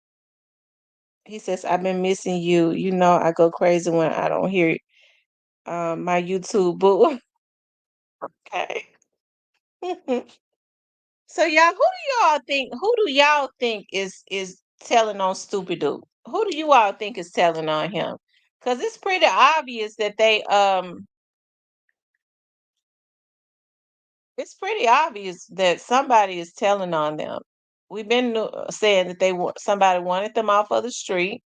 he says, I've been missing you. You know, I go crazy when I don't hear my YouTube boo. Okay. So who do y'all think is telling on Stupid Dude? Who do you all think is telling on him? Cuz it's pretty obvious that it's pretty obvious that somebody is telling on them. We've been saying that somebody wanted them off of the street.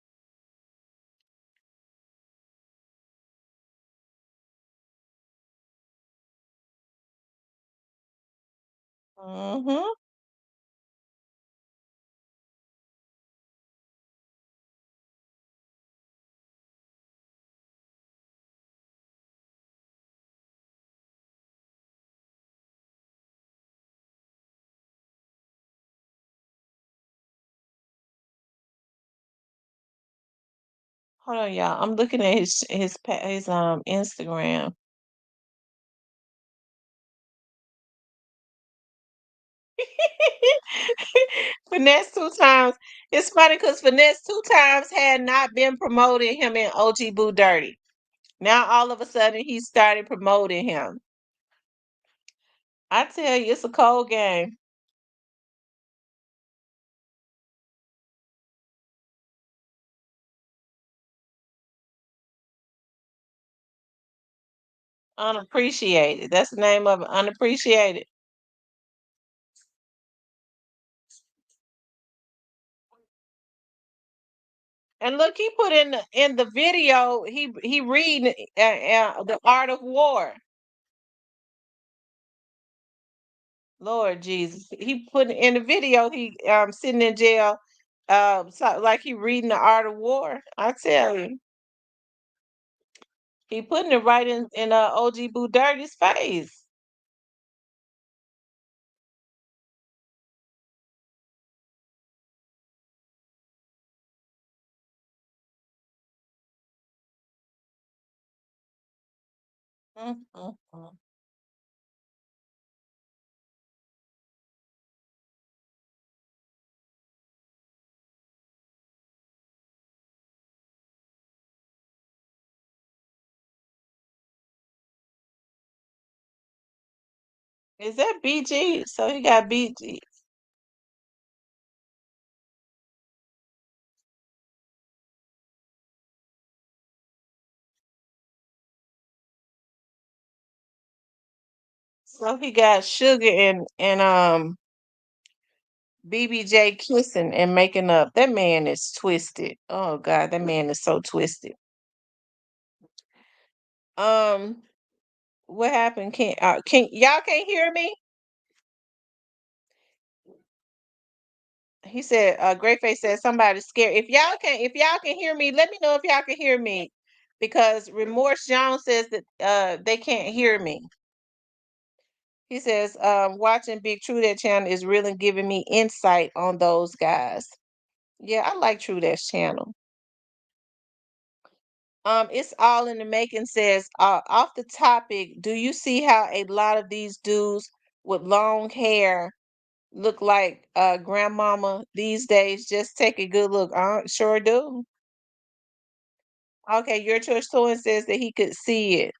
Mhm. Hold on, y'all. I'm looking at his Instagram. Finesse two times. It's funny because Finesse two times had not been promoting him in OG Boo Dirty. Now all of a sudden he started promoting him. I tell you, it's a cold game. Unappreciated. That's the name of it. Unappreciated. And look, he put in the video. He reading the Art of War. Lord Jesus, he put in the video. He sitting in jail, like he reading the Art of War. I tell you, he putting it right in OG Boo Dirty's face. Mm, mm, mm. Is that BG? So he got BG. So he got Sugar and BBJ kissing and making up. That man is twisted. Oh God, that man is so twisted. Um, what happened? Can y'all can't hear me? He said, Great Face said somebody's scared. If y'all can hear me, let me know if y'all can hear me. Because Remorse Jones says that they can't hear me. He says, watching Big True That channel is really giving me insight on those guys. Yeah, I like True That's channel. It's all in the making says, off the topic, do you see how a lot of these dudes with long hair look like grandmama these days? Just take a good look. Sure do. Okay, your church twin says that he could see it.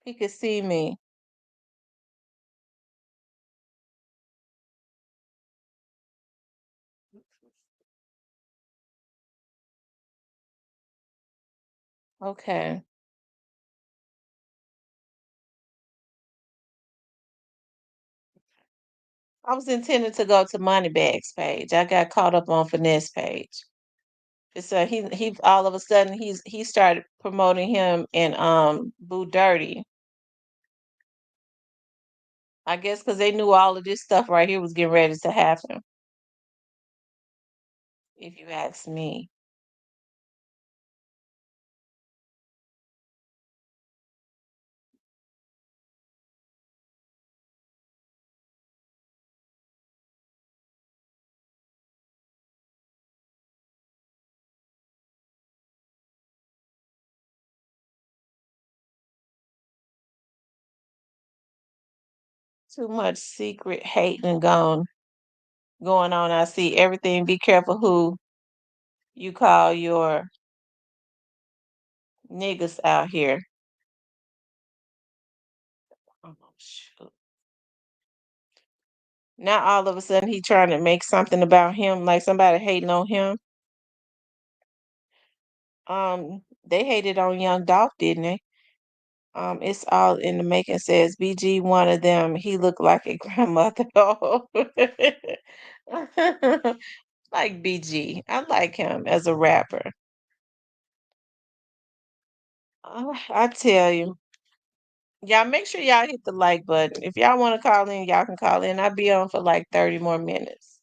He could see me. Okay. I was intending to go to Moneybags page. I got caught up on Finesse page. So he all of a sudden he started promoting him in Boo Dirty. I guess because they knew all of this stuff right here was getting ready to happen, if you ask me. Too much secret hating going on. I see everything. Be careful who you call your niggas out here. Oh, shoot. Now all of a sudden he trying to make something about him, like somebody hating on him. They hated on Young Dolph, didn't they? It's all in the making. Says BG, one of them. He looked like a grandmother. Like BG. I like him as a rapper. I tell you. Y'all make sure y'all hit the like button. If y'all want to call in, y'all can call in. I'll be on for like 30 more minutes.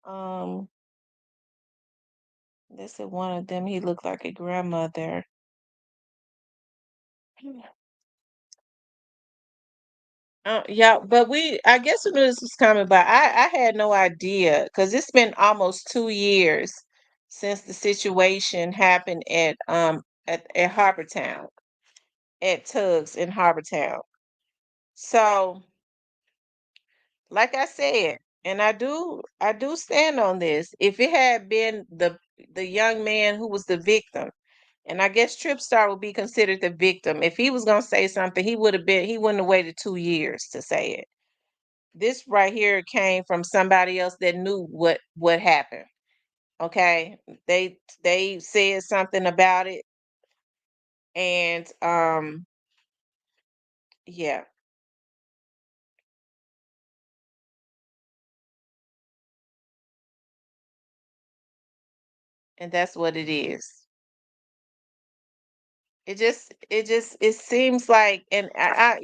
Um, they said one of them, he looked like a grandmother. Yeah, but I guess we knew this was coming, but I had no idea because it's been almost 2 years since the situation happened at Harbortown, at Tugs in Harbortown. So, like I said, and I do stand on this. If it had been the young man who was the victim, and I guess Tripstar would be considered the victim. If he was gonna say something, he wouldn't have waited 2 years to say it. This right here came from somebody else that knew what happened. Okay, they said something about it, and yeah, and that's what it is. It seems like, and I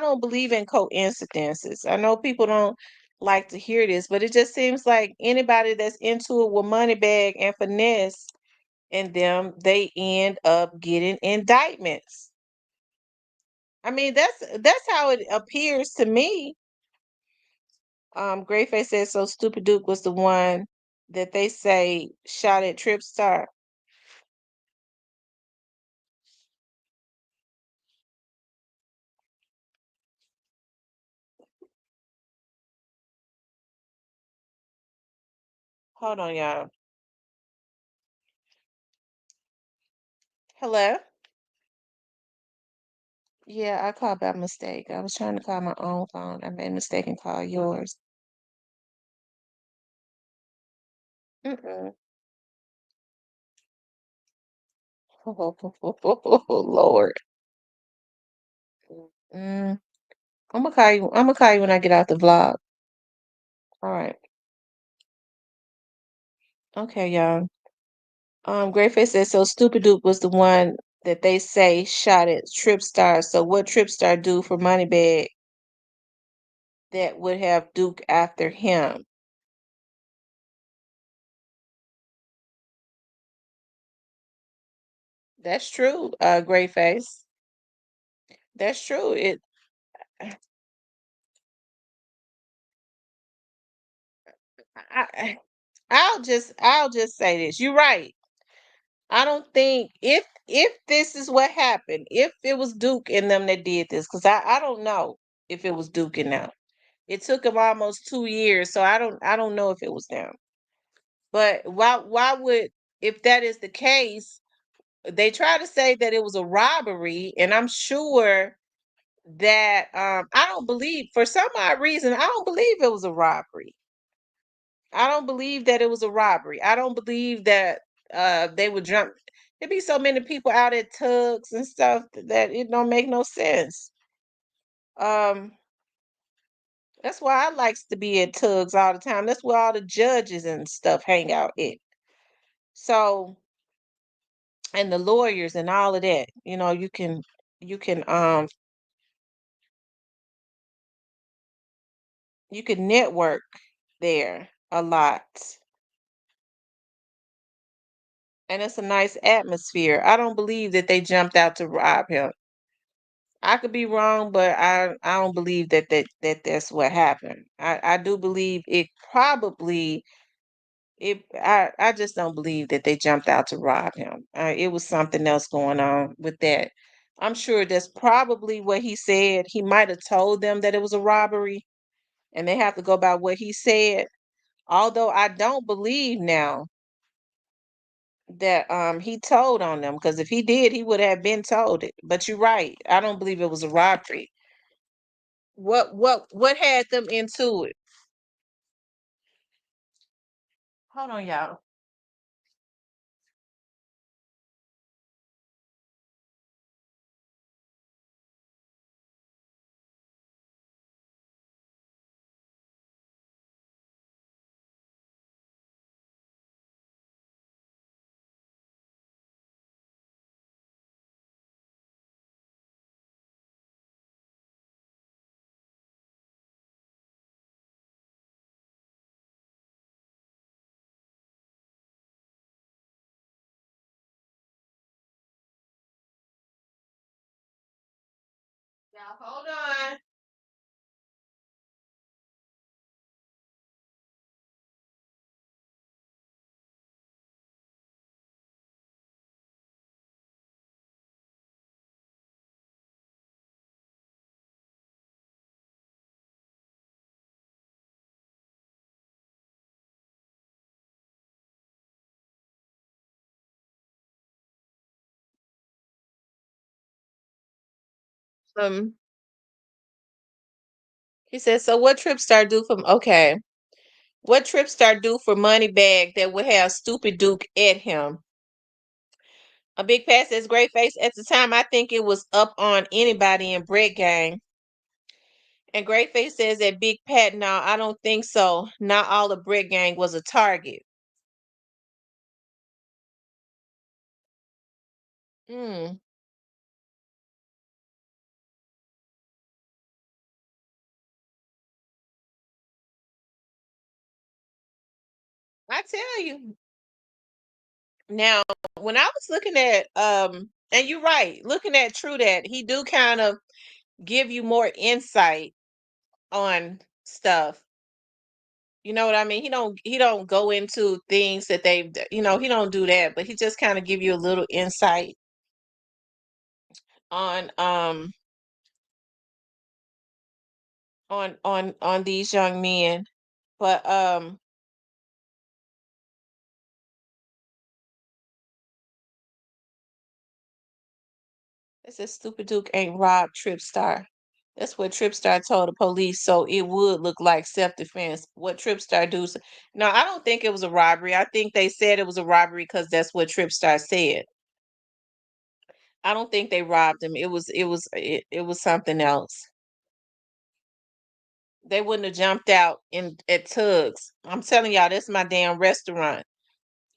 don't believe in coincidences. I know people don't like to hear this, but it just seems like anybody that's into it with Moneybag and Finesse and them, they end up getting indictments. I mean, that's how it appears to me. Greyface said so. Stupid Duke was the one that they say shot at Tripstar. Hold on, y'all. Hello. Yeah, I called by mistake. I was trying to call my own phone. I made a mistake and called yours. Mm-mm. Oh, Lord. Mm. I'm gonna call you. I'm gonna call you when I get out the vlog. All right. Okay, y'all. Greyface said so. Stupid Duke was the one that they say shot at Tripstar. So what Tripstar do for Moneybag that would have Duke after him? That's true, Greyface. That's true. I, I'll just say this. You're right. I don't think if this is what happened, if it was Duke and them that did this, because I don't know if it was Duke and them. It took them almost 2 years, so I don't know if it was them. But why would, if that is the case, they try to say that it was a robbery, and I'm sure that I don't believe, for some odd reason, I don't believe it was a robbery. I don't believe that it was a robbery. I don't believe that they would jump. There'd be so many people out at tugs and stuff that it don't make no sense. Um, that's why I likes to be at tugs all the time. That's where all the judges and stuff hang out at. So, and the lawyers and all of that. You can You could network there a lot. And it's a nice atmosphere. I don't believe that they jumped out to rob him. I could be wrong, but I don't believe that's what happened. I do believe it probably it I just don't believe that they jumped out to rob him. It was something else going on with that. I'm sure that's probably what he said. He might have told them that it was a robbery, and they have to go by what he said. Although I don't believe now that he told on them, because if he did, he would have been told it. But you're right. I don't believe it was a robbery. What had them into it? Hold on, y'all. Y'all hold on. Um, he said, so what Tripstar do from okay. What Tripstar do for Moneybag that would have Stupid Duke at him? A big pass says great face. At the time, I think it was up on anybody in Brett Gang. And Great Face says that Big Pat, no, I don't think so. Not all the Brett Gang was a target. Hmm. I tell you. Now, when I was looking at and you're right, looking at True that he do kind of give you more insight on stuff. You know what I mean? He don't go into things that he don't do that, but he just kind of give you a little insight on on these young men. But it says Stupid Duke ain't robbed Tripstar. That's what Tripstar told the police, so it would look like self-defense. What Tripstar do? No, I don't think it was a robbery. I think they said it was a robbery because that's what Tripstar said. I don't think they robbed him. It was something else. They wouldn't have jumped out in at Tugs. I'm telling y'all, that's my damn restaurant.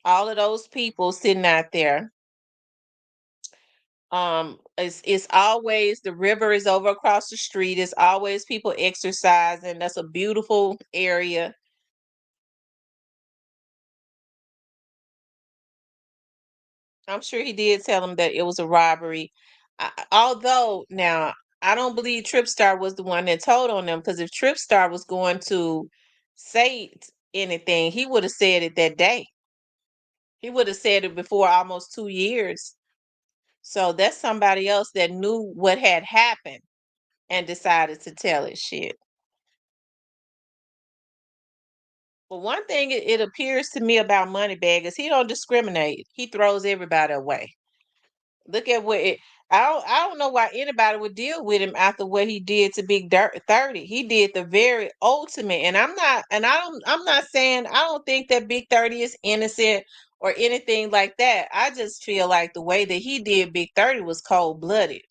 All of those people sitting out there. It's always the river is over across the street. It's always people exercising. That's a beautiful area. I'm sure he did tell them that it was a robbery. Although now I don't believe Tripstar was the one that told on them, because if Tripstar was going to say anything, he would have said it that day. He would have said it before almost 2 years. So that's somebody else that knew what had happened and decided to tell it shit. But one thing it appears to me about Moneybag is he don't discriminate. He throws everybody away. Look at what it. I don't know why anybody would deal with him after what he did to Big Dirt 30. He did the very ultimate, and I'm not saying I don't think that Big 30 is innocent or anything like that. I just feel like the way that he did Big 30 was cold blooded.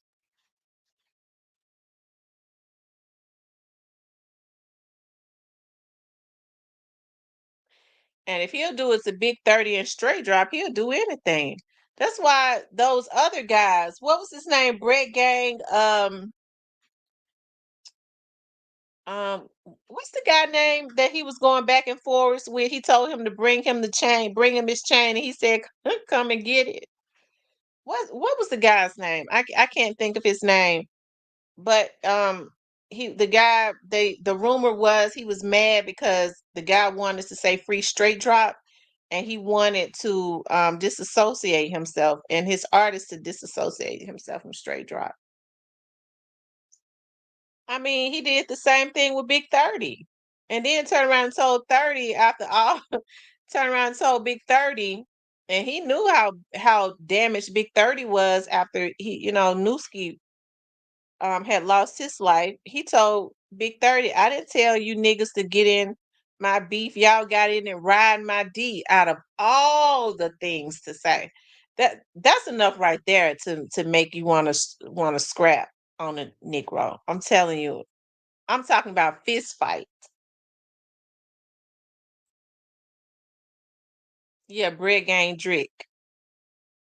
And if he'll do it to Big 30 and straight drop, he'll do anything. That's why those other guys, what was his name? Brett Gang, What's the guy name that he was going back and forth with? He told him to bring him the chain, bring him his chain, and he said, "Come and get it." What was the guy's name? I can't think of his name. But the guy, the rumor was he was mad because the guy wanted to say free straight drop, and he wanted to disassociate himself and his artist to disassociate himself from straight drop. I mean, he did the same thing with Big 30. And then turned around and told 30 after all turned around and told Big 30, and he knew how damaged Big 30 was after Newski had lost his life. He told Big 30, I didn't tell you niggas to get in my beef. Y'all got in and ride my D out of all the things to say. That's enough right there to make you want to scrap on a Negro. I'm telling you. I'm talking about fist fight. Yeah, Brig Gang Drick.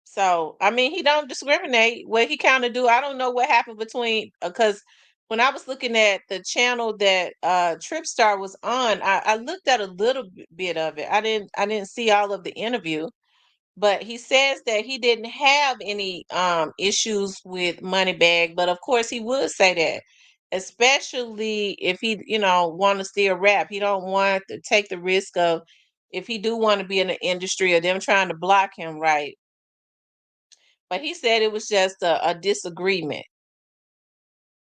So I mean, he don't discriminate. What he kind of do, I don't know what happened between because when I was looking at the channel that Tripstar was on, I looked at a little bit of it. I didn't see all of the interview, but he says that he didn't have any issues with Moneybag, but of course he would say that, especially if he want to still rap. He don't want to take the risk of if he do want to be in the industry or them trying to block him, right? But he said it was just a disagreement.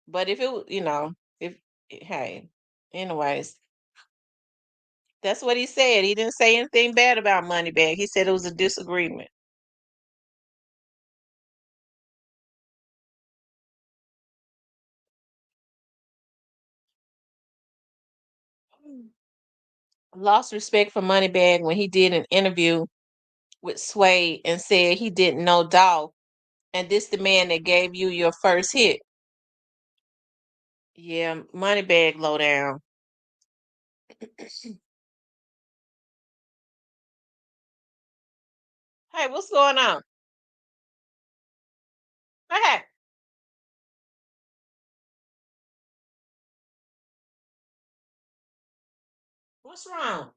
But if it, if hey, anyways, that's what he said. He didn't say anything bad about Moneybag. He said it was a disagreement. Lost respect for Moneybag when he did an interview with Sway and said he didn't know Dolph, and this the man that gave you your first hit. Yeah, Moneybag low down. Hey, what's going on? Hey, what's wrong?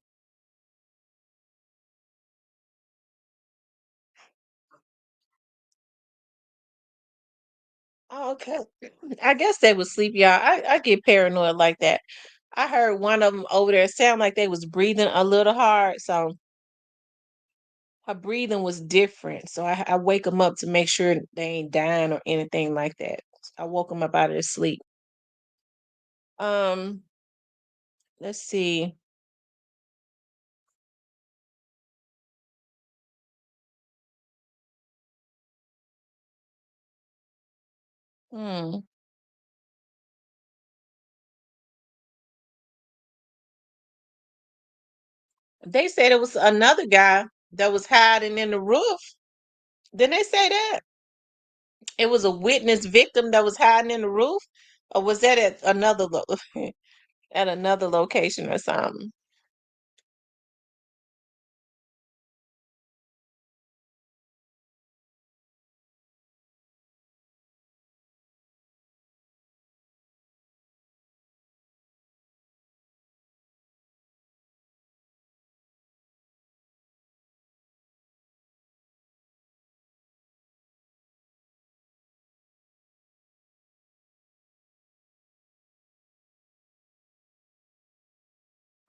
Oh, okay. I guess they was sleepy, y'all. I get paranoid like that. I heard one of them over there sound like they was breathing a little hard, so her breathing was different. So I wake them up to make sure they ain't dying or anything like that. I woke them up out of their sleep. Um, let's see. Hmm. They said it was another guy that was hiding in the roof. Didn't they say that? It was a witness victim that was hiding in the roof? Or was that at another at another location or something?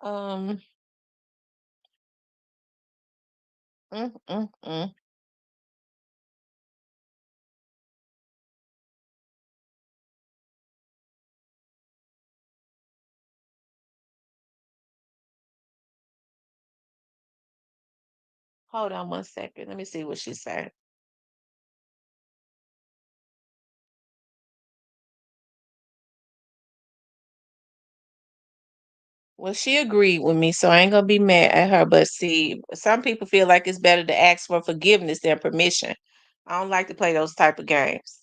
Um, mm, mm, mm. Hold on one second. Let me see what she said. Well, she agreed with me, so I ain't gonna be mad at her. But see, some people feel like it's better to ask for forgiveness than permission. I don't like to play those type of games.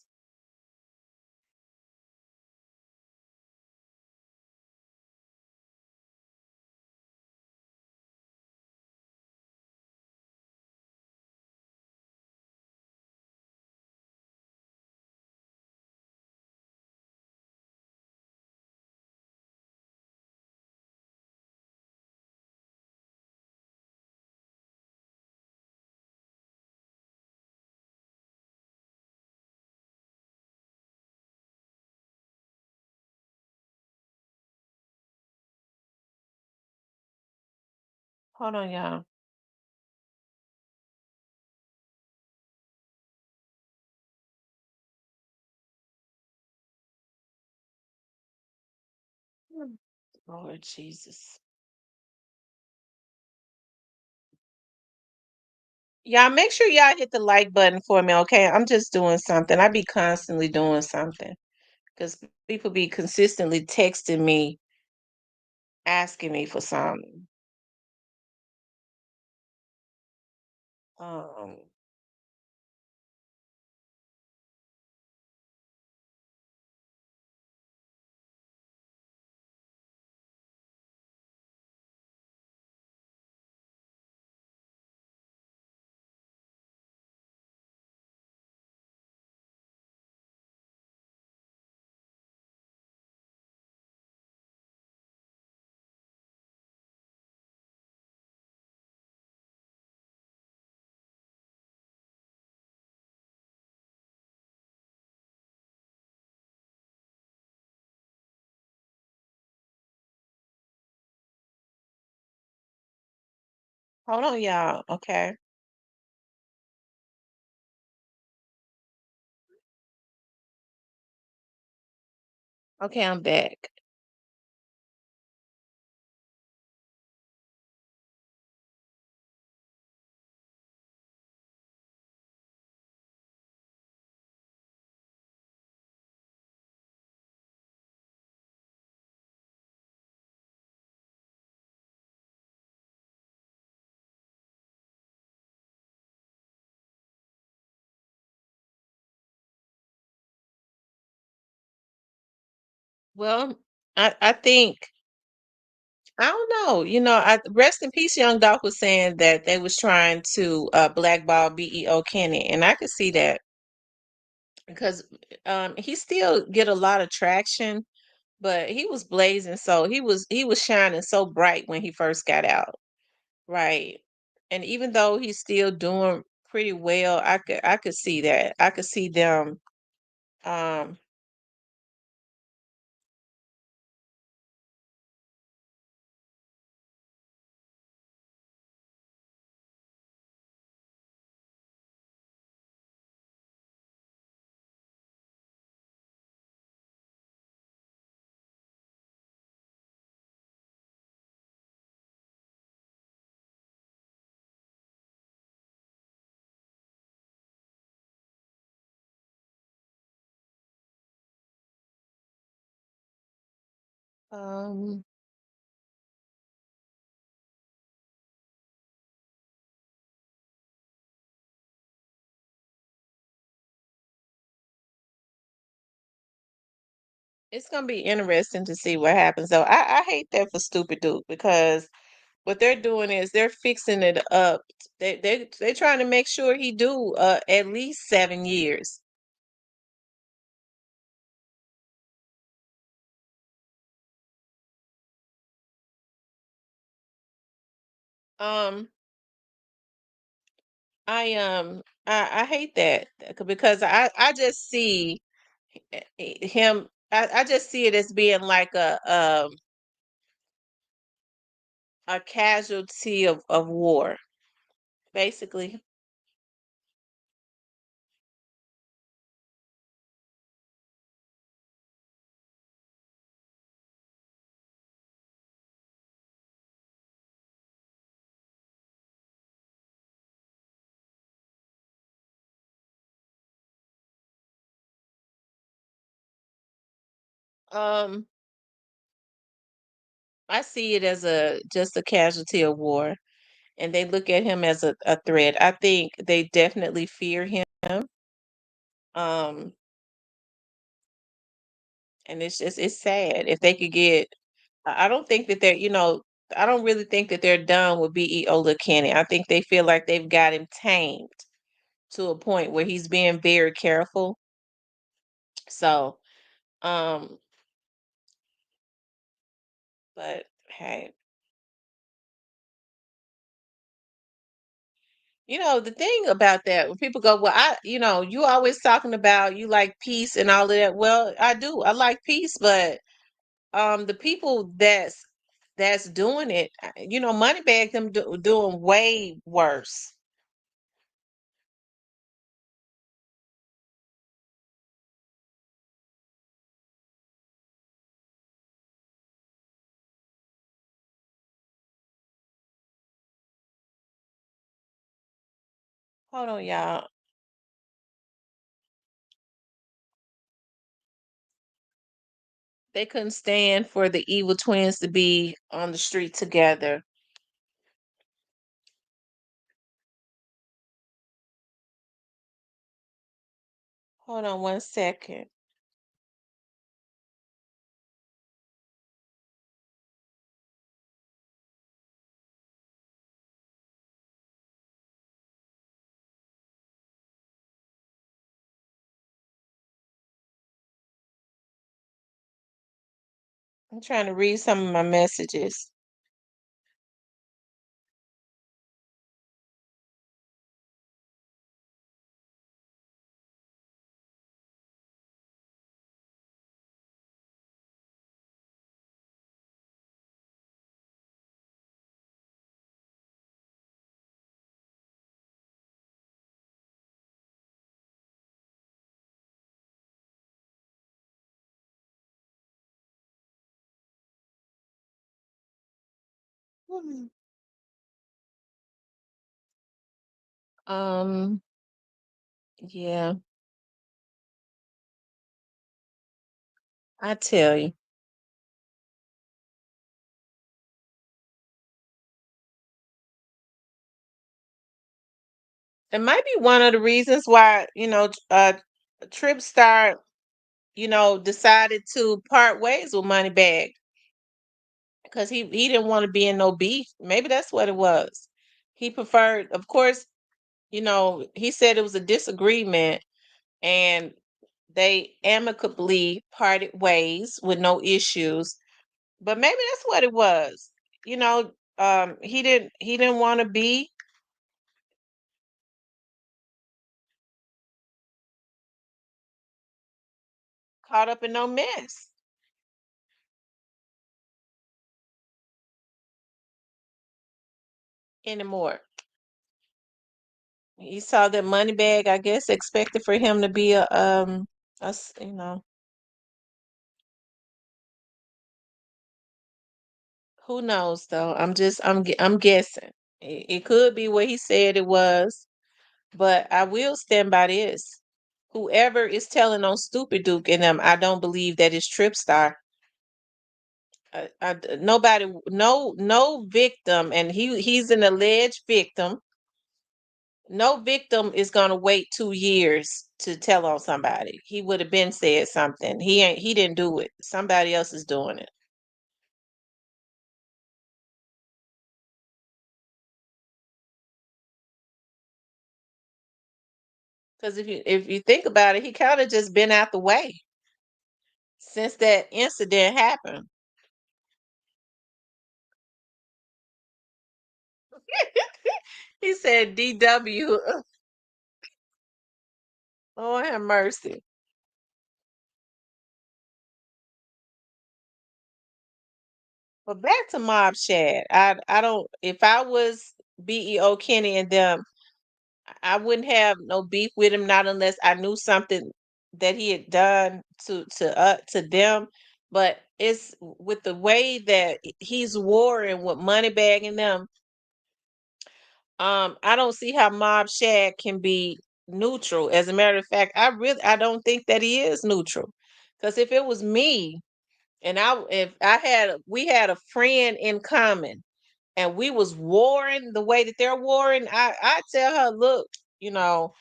Hold on, y'all. Hmm. Lord Jesus. Y'all make sure y'all hit the like button for me, okay? I'm just doing something. I be constantly doing something because people be consistently texting me, asking me for something. Um, hold on, y'all. Okay. Okay, I'm back. Well, I think I don't know. Rest in peace. Young Doc was saying that they was trying to blackball BEO Kenny, and I could see that because he still get a lot of traction, but he was blazing. So he was shining so bright when he first got out, right? And even though he's still doing pretty well, I could see that. I could see them. Um, um, it's gonna be interesting to see what happens. Though I hate that for Stupid Duke because what they're doing is they're fixing it up. They're trying to make sure he do at least 7 years. Um, I hate that because I just see him. I just see it as being like a casualty of war, basically. Um, I see it as a just a casualty of war, and they look at him as a threat. I think they definitely fear him. Um, and it's sad if they could get. I don't think that I don't really think that they're done with BEO Kenny. I think they feel like they've got him tamed to a point where he's being very careful. So, um, but hey, the thing about that, when people go, well, you always talking about you like peace and all of that. Well, I do. I like peace, but the people that's doing it. Moneybag them doing way worse. Hold on, y'all. They couldn't stand for the evil twins to be on the street together. Hold on 1 second. I'm trying to read some of my messages. Mhm. Um, yeah, I tell you. It might be one of the reasons why, Trip Star, decided to part ways with Moneybag because he didn't want to be in no beef. Maybe that's what it was. He preferred, of course, he said it was a disagreement and they amicably parted ways with no issues. But maybe that's what it was. You know, he didn't want to be caught up in no mess anymore. He saw that money bag, I guess, expected for him to be who knows though. I'm guessing. It could be what he said it was, but I will stand by this. Whoever is telling on Stupid Duke and them, I don't believe that is Tripstar. Nobody, no victim, and he's an alleged victim. No victim is gonna wait 2 years to tell on somebody. He would have been said something. He didn't do it. Somebody else is doing it. Because if you think about it, he kind of just been out the way since that incident happened. He said DW. Lord have mercy. But back to Mob Shad. I don't if I was BEO Kenny and them, I wouldn't have no beef with him, not unless I knew something that he had done to them. But it's with the way that he's warring with Moneybag and them. I don't see how Mob Shad can be neutral. As a matter of fact, I don't think that he is neutral. Because if it was me and if I had we had a friend in common and we was warring the way that they're warring, I tell her, look, you know,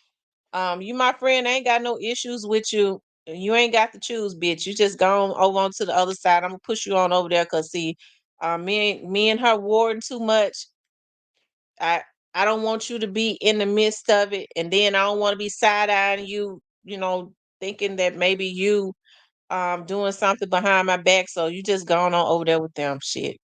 you my friend, I ain't got no issues with you. You ain't got to choose, bitch. You just go on over onto the other side. I'm gonna push you on over there because see, me and her warring too much. I I don't want you to be in the midst of it, and then I don't want to be side eyeing you. Thinking that maybe you doing something behind my back. So you just going on over there with them, shit,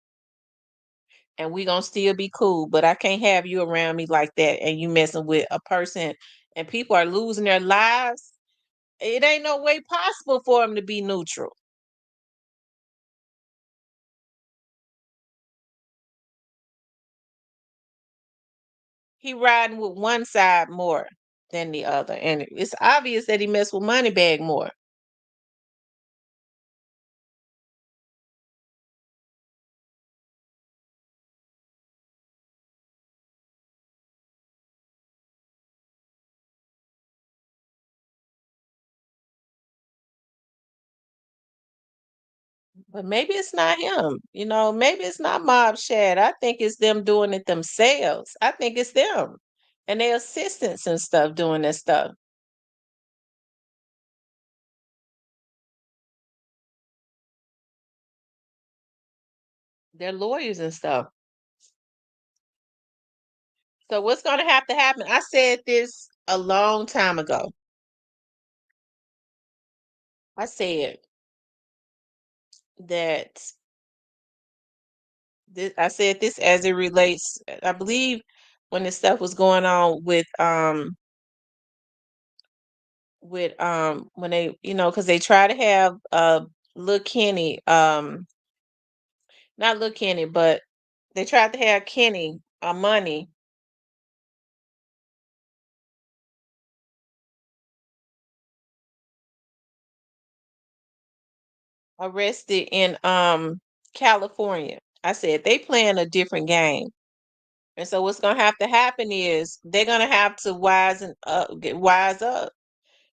and we gonna still be cool. But I can't have you around me like that, and you messing with a person, and people are losing their lives. It ain't no way possible for them to be neutral. he riding with one side more than the other, and it's obvious that he messed with Moneybag more. But maybe it's not him. Maybe it's not Mob Shad. I think it's them doing it themselves. I think it's them and their assistants and stuff doing that stuff. They're lawyers and stuff. So what's going to have to happen? I said this a long time ago. I said that I said this as it relates. I believe when this stuff was going on with when they because they try to have Lil Kenny not Lil Kenny, but they tried to have Kenny Money arrested in California. I said they playing a different game. And so what's gonna have to happen is they're gonna have to wise up.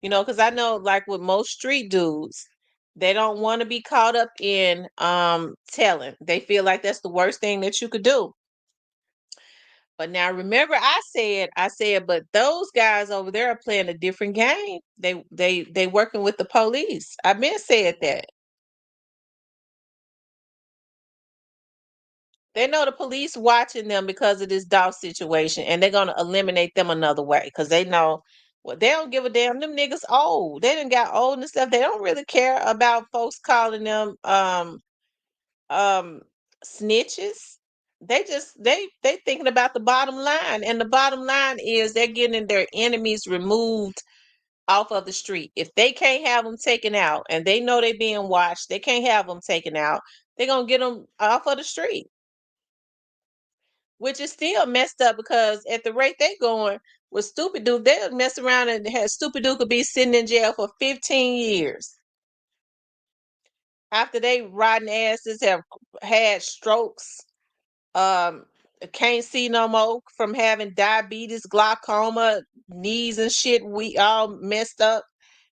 Because I know like with most street dudes, they don't want to be caught up in telling. They feel like that's the worst thing that you could do. But now remember I said, but those guys over there are playing a different game. They working with the police. I've been said that. They know the police watching them because of this dog situation, and they're gonna eliminate them another way because they know, well, they don't give a damn. Them niggas old. They done got old and stuff. They don't really care about folks calling them um snitches. They thinking about the bottom line, and the bottom line is they're getting their enemies removed off of the street. If they can't have them taken out, and they know they being watched, they can't have them taken out. They're gonna get them off of the street, which is still messed up because at the rate they going with Stupid Duke, they'll mess around and have Stupid Duke could be sitting in jail for 15 years after they rotten asses have had strokes, um, can't see no more from having diabetes, glaucoma, knees and shit. We all messed up.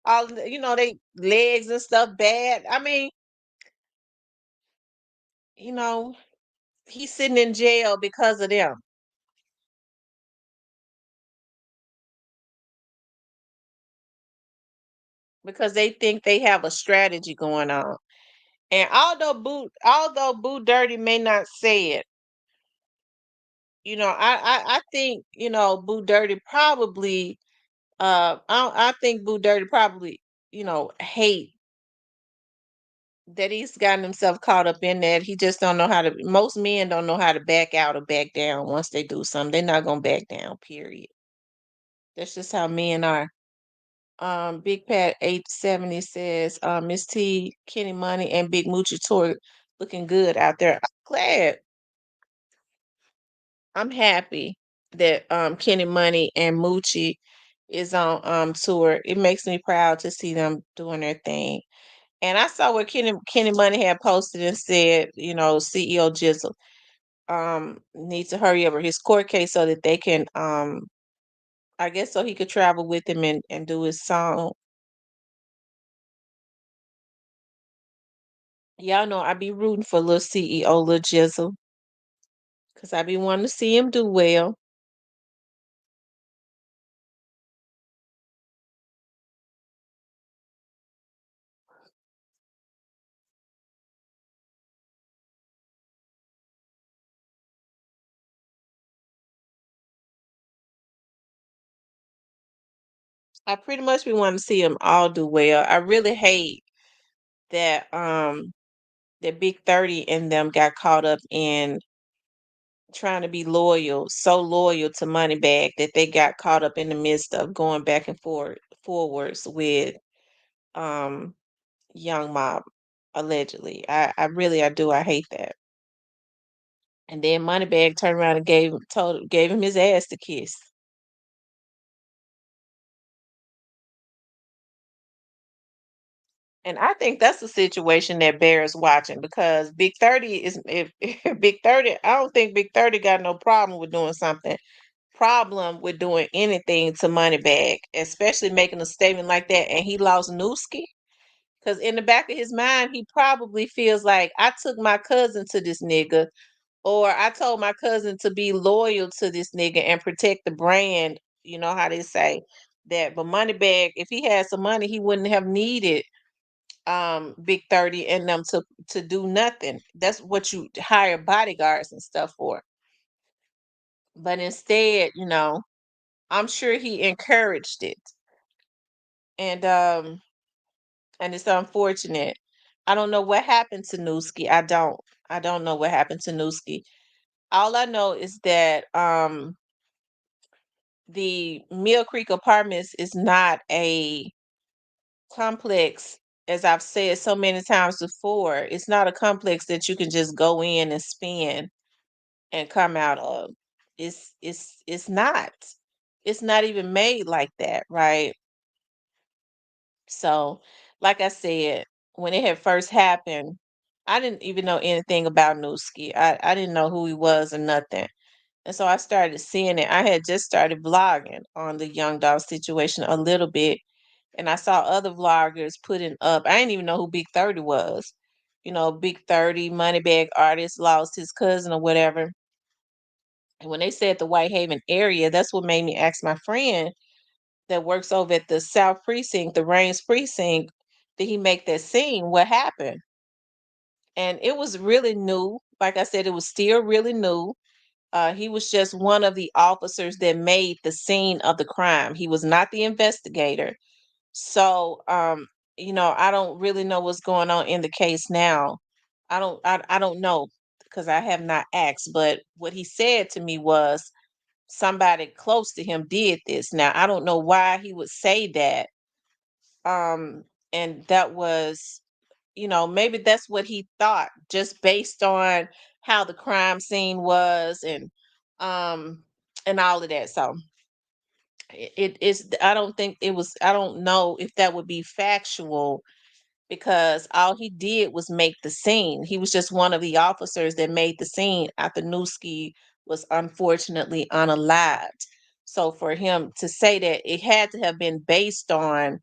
All they legs and stuff bad. I mean, you know, he's sitting in jail because of them. Because they think they have a strategy going on. And although Boo Dirty may not say it, I think, Boo Dirty probably I think Boo Dirty probably, hate that he's gotten himself caught up in that. He just don't know how to most men don't know how to back out or back down once they do something. They're not gonna back down, period. That's just how men are. Big Pat 870 says, Miss T, Kenny Money, and Big Moochie Tour looking good out there. I'm glad. I'm happy that Kenny Money and Moochie is on tour. It makes me proud to see them doing their thing. And I saw what Kenny Money had posted and said, CEO Jizzle needs to hurry over his court case so that they can I guess so he could travel with him and do his song. Y'all know I be rooting for little CEO, little Jizzle, because I be wanting to see him do well. I pretty much be wanting to see them all do well. I really hate that Big 30 and them got caught up in trying to be loyal, so loyal to Moneybag that they got caught up in the midst of going back and forwards with um Young Mob, allegedly. I really I do. I hate that. And then Moneybag turned around and gave him his ass to kiss. And I think that's a situation that bears watching because Big 30 is if Big 30, I don't think Big 30 got no problem with doing anything to Moneybag, especially making a statement like that. And he lost Newski. Because in the back of his mind, he probably feels like I took my cousin to this nigga, or I told my cousin to be loyal to this nigga and protect the brand. You know how they say that. But Moneybag, if he had some money, he wouldn't have needed Big 30 and them to do nothing. That's what you hire bodyguards and stuff for. But instead, I'm sure he encouraged it. And it's unfortunate. I don't know what happened to Newski. I don't know what happened to Newski. All I know is that the Mill Creek Apartments is not a complex, as I've said so many times before. It's not a complex that you can just go in and spend and come out of. It's not. It's not even made like that, right? So, like I said, when it had first happened, I didn't even know anything about Newski. I didn't know who he was or nothing. And so I started seeing it. I had just started vlogging on the Young Dog situation a little bit. And I saw other vloggers putting up. I didn't even know who Big 30 was. Big 30, Moneybag artist, lost his cousin or whatever. And when they said the Whitehaven area, that's what made me ask my friend that works over at the South Precinct, the Rains Precinct, did he make that scene? What happened? And it was really new. Like I said, it was still really new. He was just one of the officers that made the scene of the crime. He was not the investigator. So, I don't really know what's going on in the case now. I don't know because I have not asked. But what he said to me was somebody close to him did this. Now, I don't know why he would say that. And that was, maybe that's what he thought just based on how the crime scene was um and all of that. So it is, I don't know if that would be factual because all he did was make the scene. He was just one of the officers that made the scene after Newski was unfortunately unalived. So for him to say that, it had to have been based on,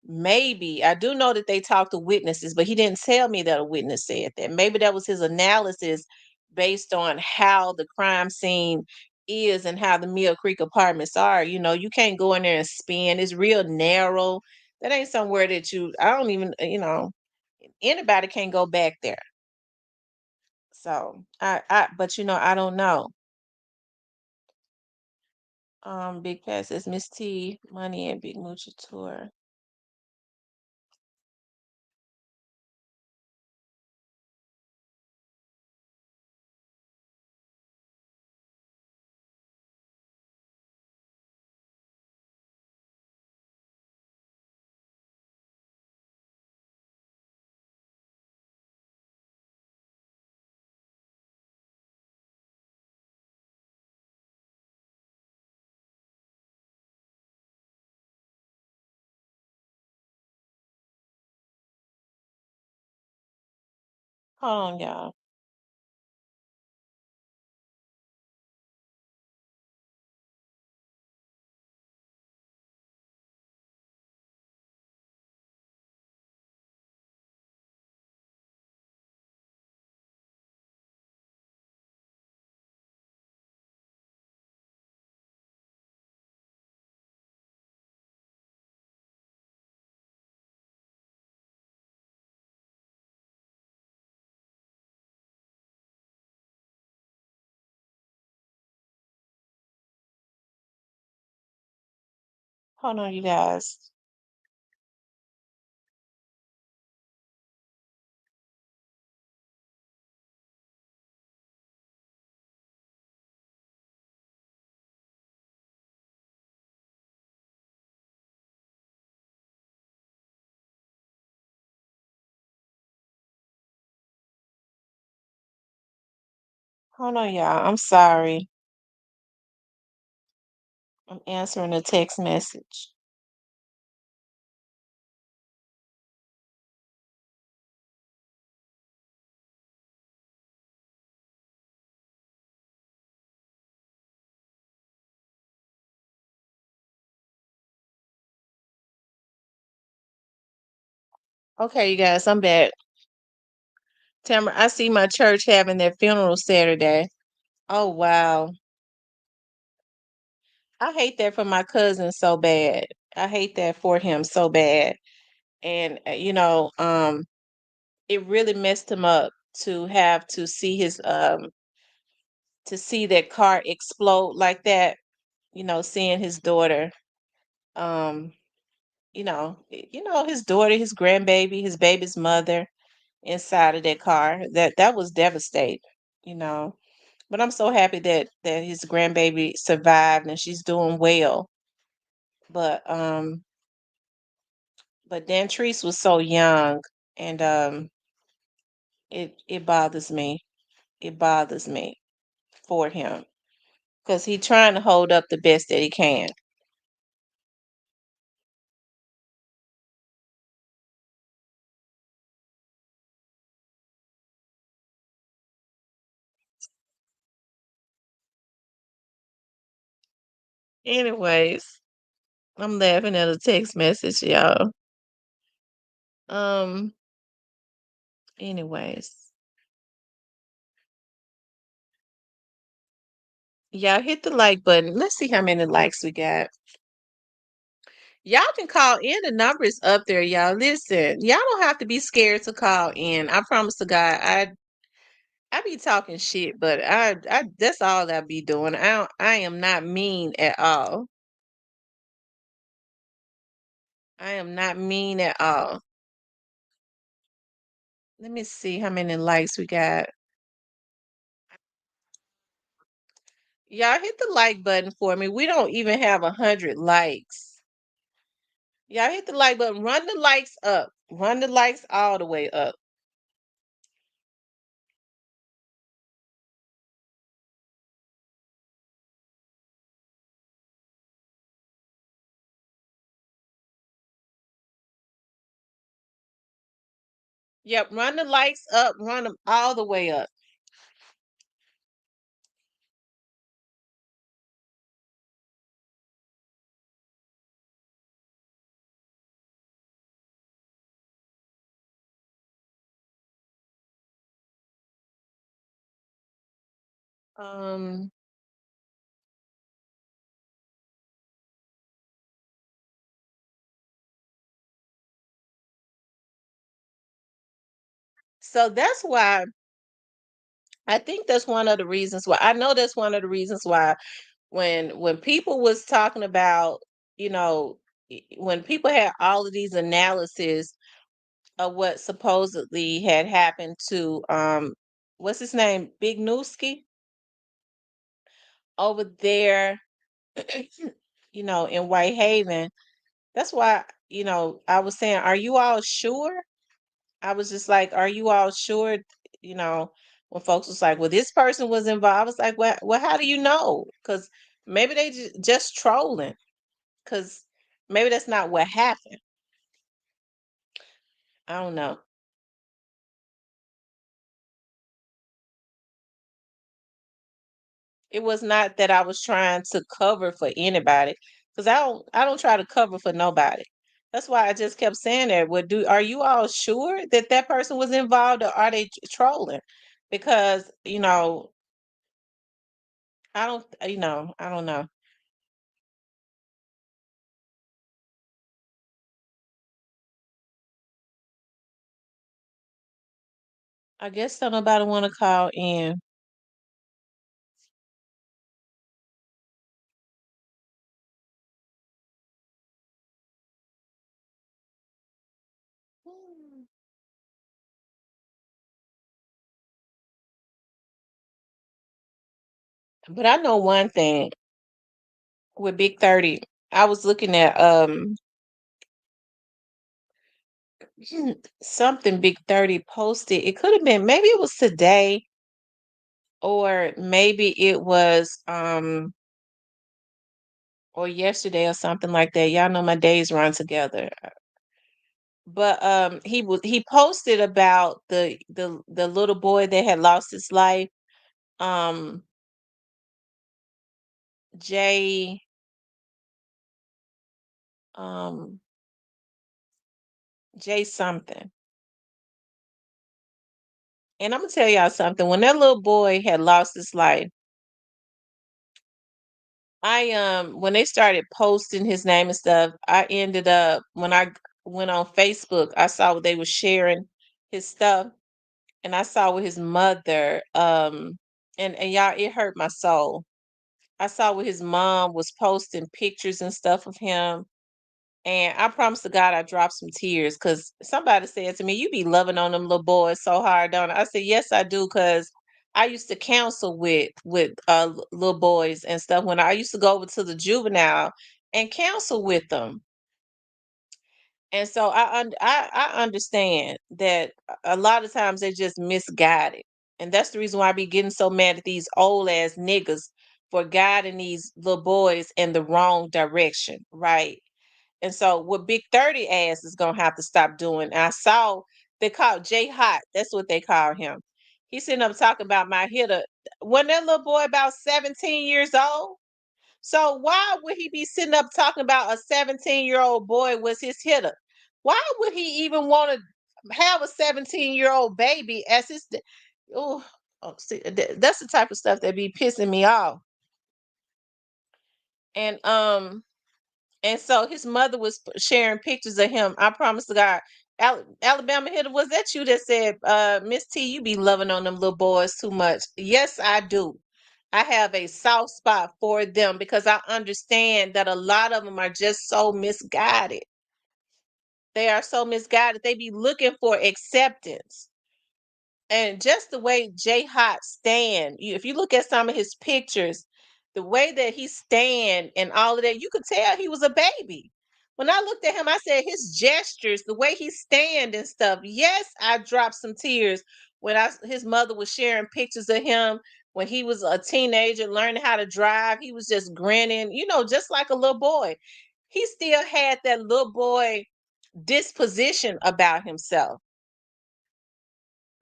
maybe, I do know that they talked to witnesses, but he didn't tell me that a witness said that. Maybe that was his analysis based on how the crime scene is and how the Mill Creek apartments are. You can't go in there and spin. It's real narrow. That ain't somewhere that I don't even, anybody can go back there. So but I don't know. Big Pass says Miss T, Money, and Big Moochie Tour. Hold on, y'all. Hold on, you guys. Hold on, y'all. I'm sorry. I'm answering a text message. Okay, you guys, I'm back. Tamara, I see my church having their funeral Saturday. Oh, wow. I hate that for my cousin so bad. I hate that for him so bad. And, it really messed him up to have to see that car explode like that, seeing his daughter, um, his daughter, his grandbaby, his baby's mother inside of that car. That was devastating, you know. But I'm so happy that his grandbaby survived and she's doing well. But Dantrice was so young, and it bothers me. It bothers me for him because he's trying to hold up the best that he can. Anyways, I'm laughing at a text message, y'all. Um, anyways, y'all hit the like button. Let's see how many likes we got. Y'all can call in. The number is up there, y'all. Listen, y'all don't have to be scared to call in. I promise to God, I be talking shit, but I that's all I be doing. I am not mean at all. I am not mean at all. Let me see how many likes we got. Y'all hit the like button for me. We don't even have 100 likes. Y'all hit the like button. Run the likes up. Run the likes all the way up. Yep, run the likes up. Run them all the way up. Um, so that's why I think that's one of the reasons why I know that's one of the reasons why when people was talking about, you know, when people had all of these analysis of what supposedly had happened to what's his name, Big Newski over there, in Whitehaven. That's why, I was saying, are you all sure? I was just like, are you all sure? You know, when folks was like, well, this person was involved, I was like, well, how do you know? Because maybe they just trolling. Because maybe that's not what happened. I don't know. It was not that I was trying to cover for anybody, because I don't try to cover for nobody. That's why I just kept saying that. Are you all sure that that person was involved, or are they trolling? Because I don't know. I guess don't nobody want to call in. But I know one thing with Big 30. I was looking at something Big 30 posted. It could have been, maybe it was today. or maybe it was or yesterday or something like that. Y'all know my days run together. But he posted about the little boy that had lost his life. Um Jay um Jay something. And I'm gonna tell y'all something. When that little boy had lost his life, I when they started posting his name and stuff, I ended up when I went on Facebook, I saw what they were sharing his stuff, and I saw with his mother, and y'all, it hurt my soul. I saw where his mom was posting pictures and stuff of him, and I promise to God I dropped some tears because somebody said to me, "You be loving on them little boys so hard, don't?" I said, "Yes, I do," because I used to counsel with little boys and stuff when I used to go over to the juvenile and counsel with them. And so I understand that a lot of times they're just misguided. And that's the reason why I be getting so mad at these old ass niggas for guiding these little boys in the wrong direction, right? And so what Big 30 ass is gonna have to stop doing. And I saw they called Jay Hot. That's what they call him. He's sitting up talking about my hitter. When that little boy about 17 years old, so why would he be sitting up talking about a 17-year-old boy was his hitter? Why would he even want to have a 17-year-old baby as his? Oh, see, that's the type of stuff that be pissing me off. And and so his mother was sharing pictures of him. I promise to God, Alabama hitter, was that you that said, Miss T, you be loving on them little boys too much? Yes, I do. I have a soft spot for them because I understand that a lot of them are just so misguided. They are so misguided. They be looking for acceptance. And just the way Jay Hot stand, if you look at some of his pictures, the way that he stand and all of that, you could tell he was a baby. When I looked at him, I said his gestures, the way he stand and stuff. Yes, I dropped some tears when his mother was sharing pictures of him when he was a teenager, learning how to drive. He was just grinning, just like a little boy. He still had that little boy disposition about himself.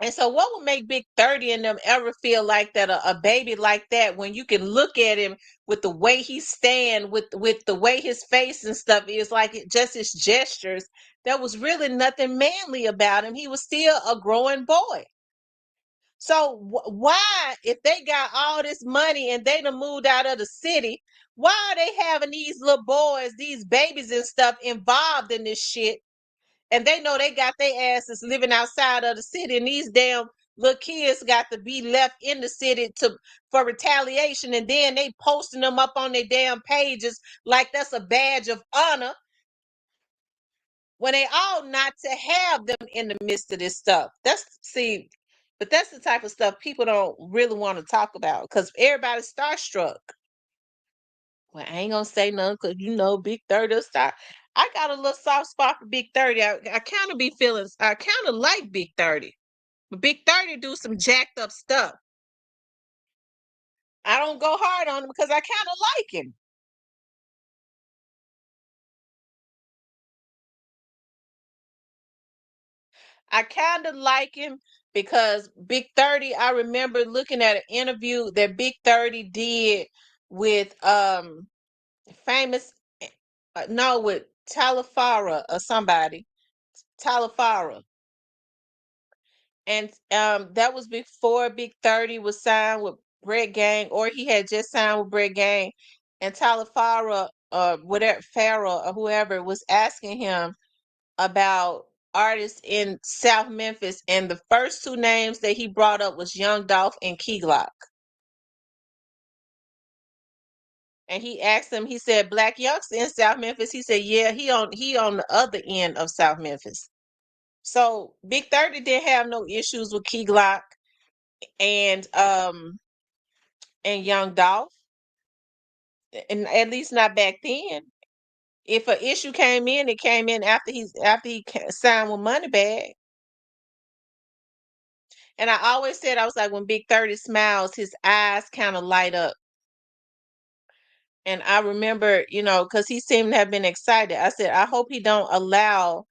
And so, what would make Big 30 and them ever feel like that a baby like that when you can look at him with the way he stand, with the way his face and stuff is like just his gestures, there was really nothing manly about him. He was still a growing boy. So why, if they got all this money and they done moved out of the city, why are they having these little boys, these babies and stuff involved in this shit? And they know they got their asses living outside of the city, and these damn little kids got to be left in the city for retaliation, and then they posting them up on their damn pages like that's a badge of honor when they all not to have them in the midst of this stuff. But that's the type of stuff people don't really want to talk about because everybody's starstruck. Well, I ain't gonna say nothing because Big 30 will start. I got a little soft spot for Big 30. I kind of be feeling, I kind of like Big 30. But Big 30 do some jacked up stuff. I don't go hard on him because I kind of like him. I kind of like him because Big 30, I remember looking at an interview that Big 30 did with famous no, with Talafara or somebody. Talafara. And that was before Big 30 was signed with Brett Gang, or he had just signed with Brett Gang. And Tyler Farah, whatever Farah or whoever was asking him about artists in South Memphis, and the first two names that he brought up was Young Dolph and Key Glock. And he asked him, he said, Black Youngster in South Memphis. He said, yeah, he on the other end of South Memphis. So Big 30 didn't have no issues with Key Glock and Young Dolph, and at least not back then. If an issue came in, it came in after he signed with Moneybag. And I always said, I was like, when Big 30 smiles, his eyes kind of light up. And I remember, because he seemed to have been excited. I said, I hope he don't allow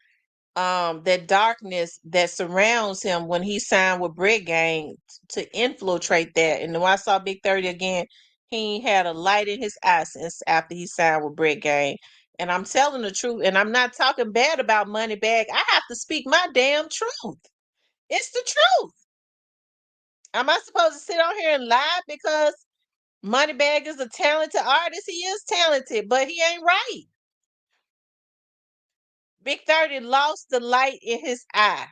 that darkness that surrounds him when he signed with Bread Gang to infiltrate that. And when I saw Big 30 again, he had a light in his eyes since after he signed with Bread Gang. And I'm telling the truth, and I'm not talking bad about Moneybagg. I have to speak my damn truth. It's the truth. Am I supposed to sit on here and lie because Moneybagg is a talented artist? He is talented, but he ain't right. Big 30 lost the light in his eye.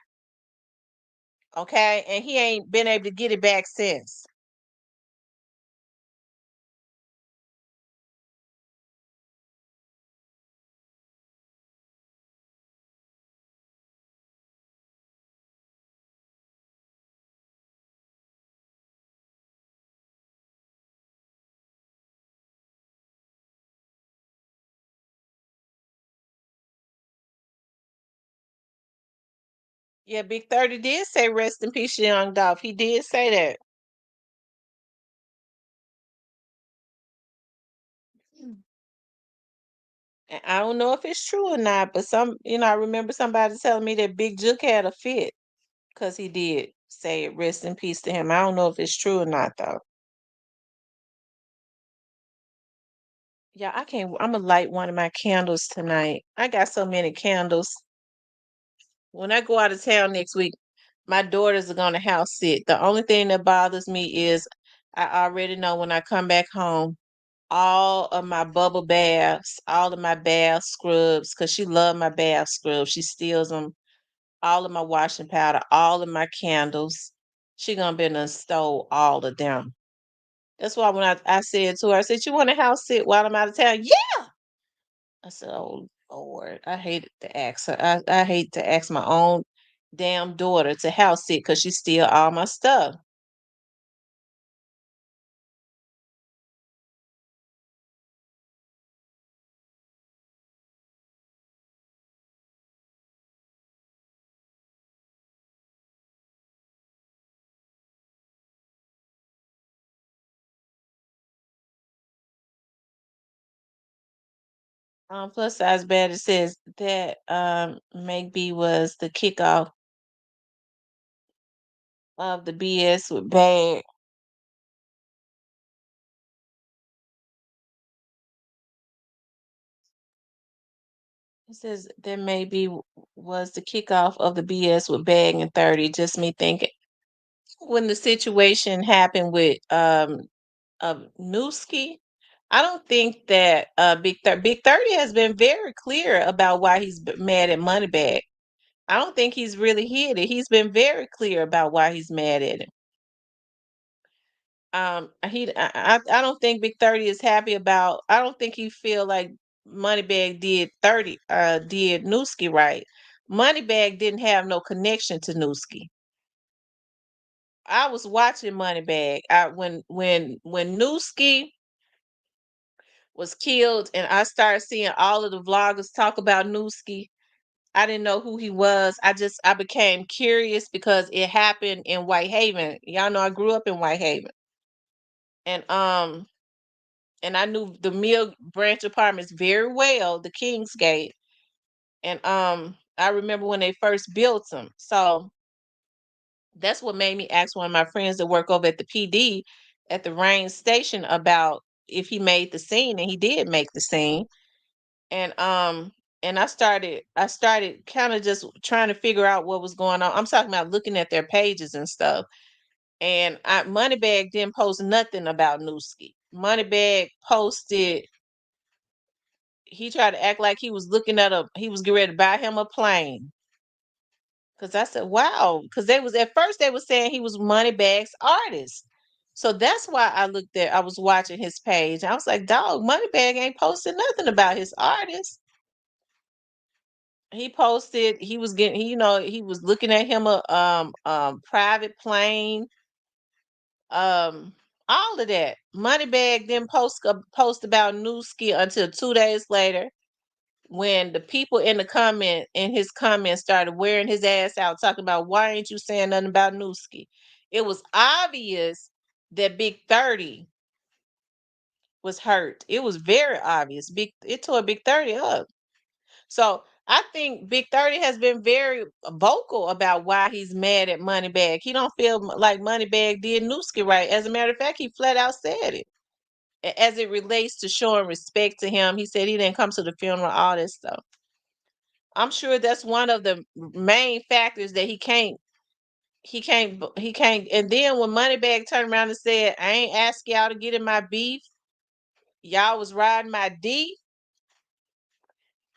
Okay, and he ain't been able to get it back since. Yeah, Big 30 did say rest in peace, Young Dolph. He did say that. And I don't know if it's true or not, but I remember somebody telling me that Big Jook had a fit because he did say rest in peace to him. I don't know if it's true or not though. Yeah, I'm gonna light one of my candles tonight. I got so many candles. When I go out of town next week, my daughters are gonna house sit. The only thing that bothers me is I already know when I come back home, all of my bubble baths, all of my bath scrubs, because she loved my bath scrubs. She steals them, all of my washing powder, all of my candles. She gonna be done stole all of them. That's why when I said to her, I said, "You want a house sit while I'm out of town?" Yeah. I said, "Oh Lord, I hated to ask her. I hate to ask my own damn daughter to house sit because she steal all my stuff." Plus size bad. It says that maybe was the kickoff of the BS with Bag. It says that maybe was the kickoff of the BS with Bag and 30. Just me thinking when the situation happened with Newski. I don't think that Big 30 has been very clear about why he's mad at Moneybagg. I don't think he's really hid it. He's been very clear about why he's mad at him. I don't think Big 30 is happy about. I don't think he feel like Moneybagg did Newski right. Moneybagg didn't have no connection to Newski. I was watching Moneybagg. When Newski was killed and I started seeing all of the vloggers talk about Newski, I didn't know who he was. I became curious because it happened in Whitehaven. Y'all know I grew up in Whitehaven. And and I knew the Mill Branch Apartments very well, the Kingsgate. And I remember when they first built them. So that's what made me ask one of my friends that work over at the PD at the Rain Station about if he made the scene, and he did make the scene. And I started kind of just trying to figure out what was going on. I'm talking about looking at their pages and stuff. And Moneybagg didn't post nothing about Newski. Moneybagg posted, he tried to act like he was getting ready to buy him a plane. Cause I said, wow, because they was at first they were saying he was Moneybagg's artist. So that's why I was watching his page. I was like, dog, Moneybagg ain't posting nothing about his artist. He posted he was getting he was looking at him a private plane, um all of that. Moneybagg didn't post about Newski until 2 days later when the people in his comments started wearing his ass out, talking about why ain't you saying nothing about Newski? It was obvious that Big 30 was hurt. It was very obvious. It tore Big 30 up. So I think Big 30 has been very vocal about why he's mad at Moneybag. He don't feel like Moneybag did Newski right. As a matter of fact, he flat out said it. As it relates to showing respect to him, he said he didn't come to the funeral, all this stuff. I'm sure that's one of the main factors that he can't. And then when Moneybag turned around and said, "I ain't ask y'all to get in my beef. Y'all was riding my D."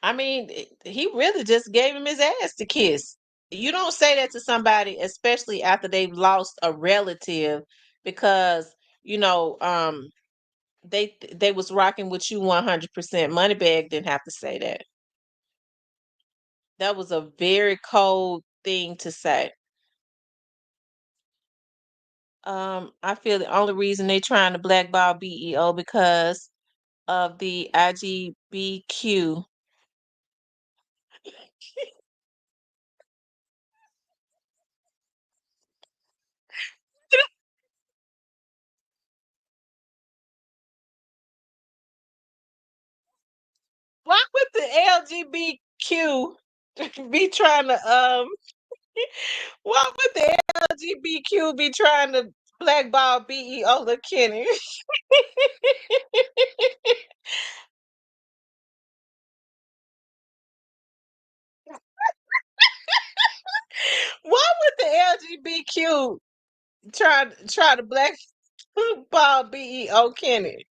I mean, he really just gave him his ass to kiss. You don't say that to somebody, especially after they've lost a relative, because you know they was rocking with you 100%. Moneybag didn't have to say that. That was a very cold thing to say. I feel the only reason they trying to blackball BEO because of the IGBQ. Why would the LGBTQ be trying to why would the LGBTQ be trying to blackball BEO Kenny? Why would the LGBTQ try to blackball BEO Kenny?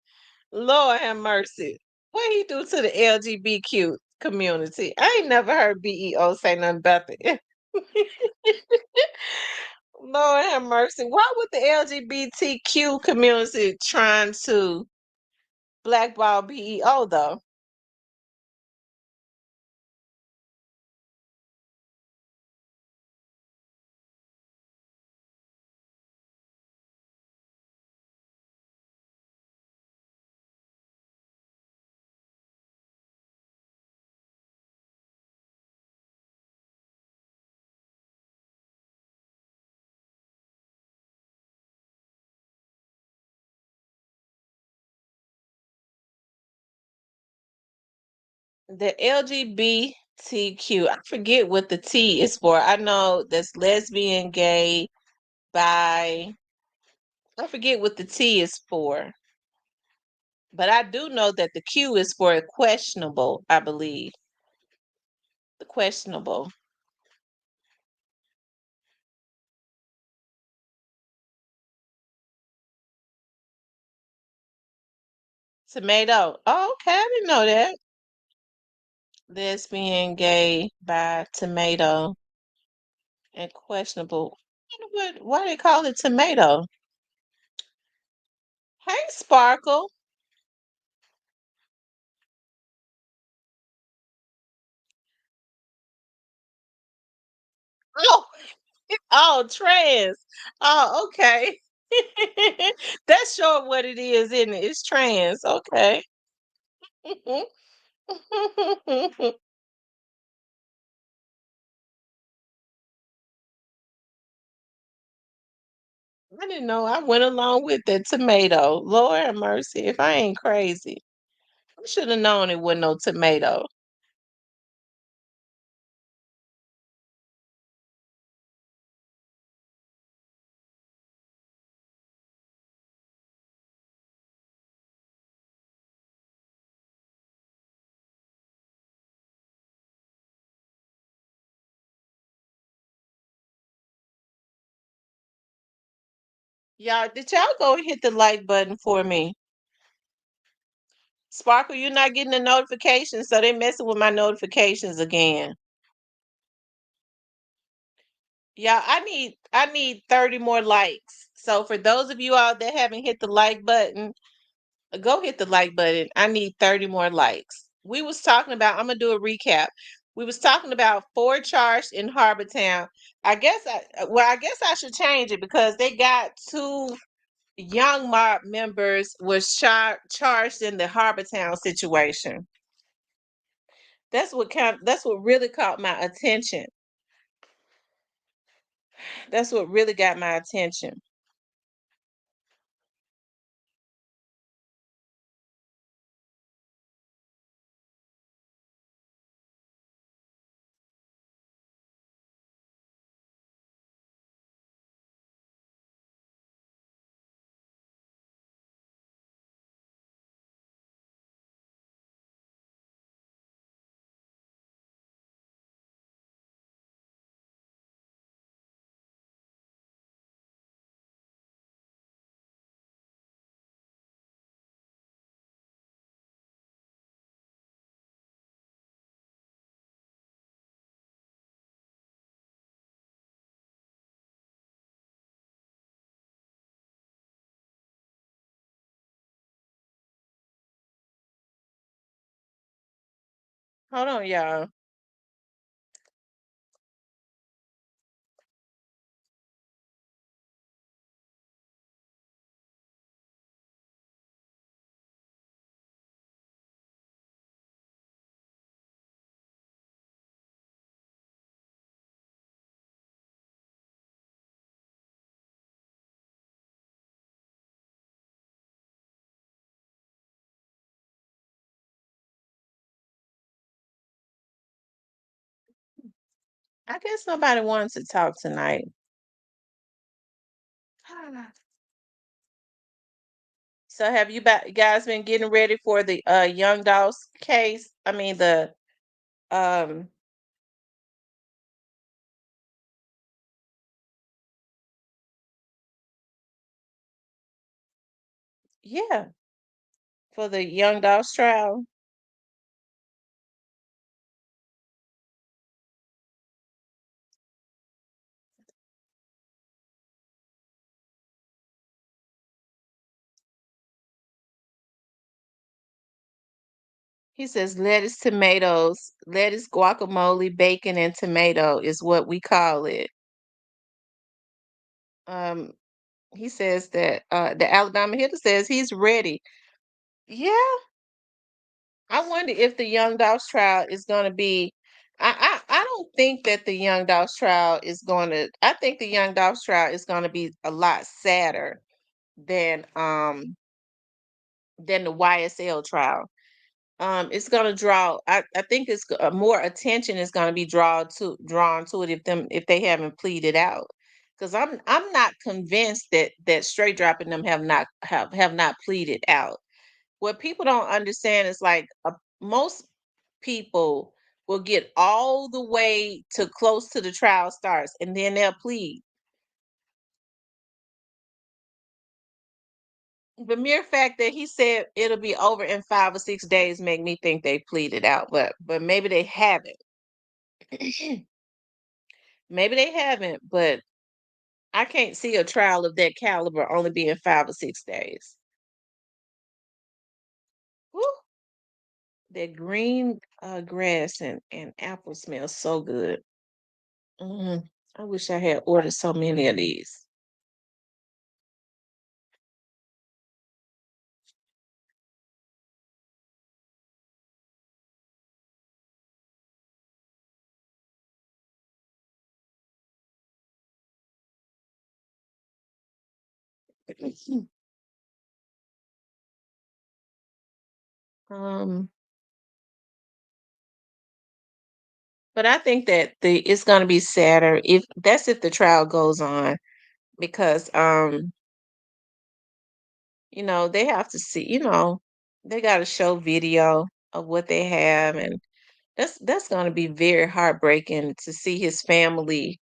Lord have mercy. What he do to the LGBTQ community? I ain't never heard BEO say nothing about that. Lord have mercy. Why would the LGBTQ community trying to blackball BEO though? The LGBTQ, I forget what the T is for. I know that's lesbian, gay, bi. I forget what the T is for. But I do know that the Q is for questionable, I believe. The questionable. Tomato. Oh, okay, I didn't know that. Lesbian, gay, bi, tomato, and questionable. Why they call it tomato? Hey, Sparkle. Oh, oh, trans. Oh, okay. That's sure what it is, isn't it? It's trans. Okay. I didn't know. I went along with the tomato. Lord have mercy. If I ain't crazy, I should have known it wasn't no tomato. Y'all, did y'all go and hit the like button for me? Sparkle, you're not getting the notifications, so they messing with my notifications again. Yeah, I need 30 more likes. So for those of you out that haven't hit the like button, go hit the like button. I need 30 more likes. We was talking about, I'm gonna do a recap. We was talking about four charged in Harbortown. I guess I should change it because they got two young mob members was charged in the Harbortown situation. That's what really caught my attention. That's what really got my attention. Hold on, y'all. I guess nobody wanted to talk tonight. So have guys been getting ready for the Young Dolls case? I mean um yeah, for the Young Dolls trial. He says lettuce, guacamole, bacon, and tomato is what we call it. Um, he says that the Alabama hitter says he's ready. Yeah, I wonder if the Young Dogs trial is going to be. I don't think that the Young Dogs trial is going to. I think the Young Dogs trial is going to be a lot sadder than than the YSL trial. It's going to draw. I think more attention is going to be drawn to it if they haven't pleaded out. Because I'm not convinced that straight dropping them have not pleaded out. What people don't understand is like most people will get all the way to close to the trial starts and then they'll plead. The mere fact that he said it'll be over in 5 or 6 days make me think they pleaded out, but maybe they haven't. Maybe they haven't, but I can't see a trial of that caliber only being 5 or 6 days. Woo! That green grass and apple smells so good. I wish I had ordered so many of these. um, but I think that the it's going to be sadder if the trial goes on because they have to see, they got to show video of what they have, and that's going to be very heartbreaking to see his family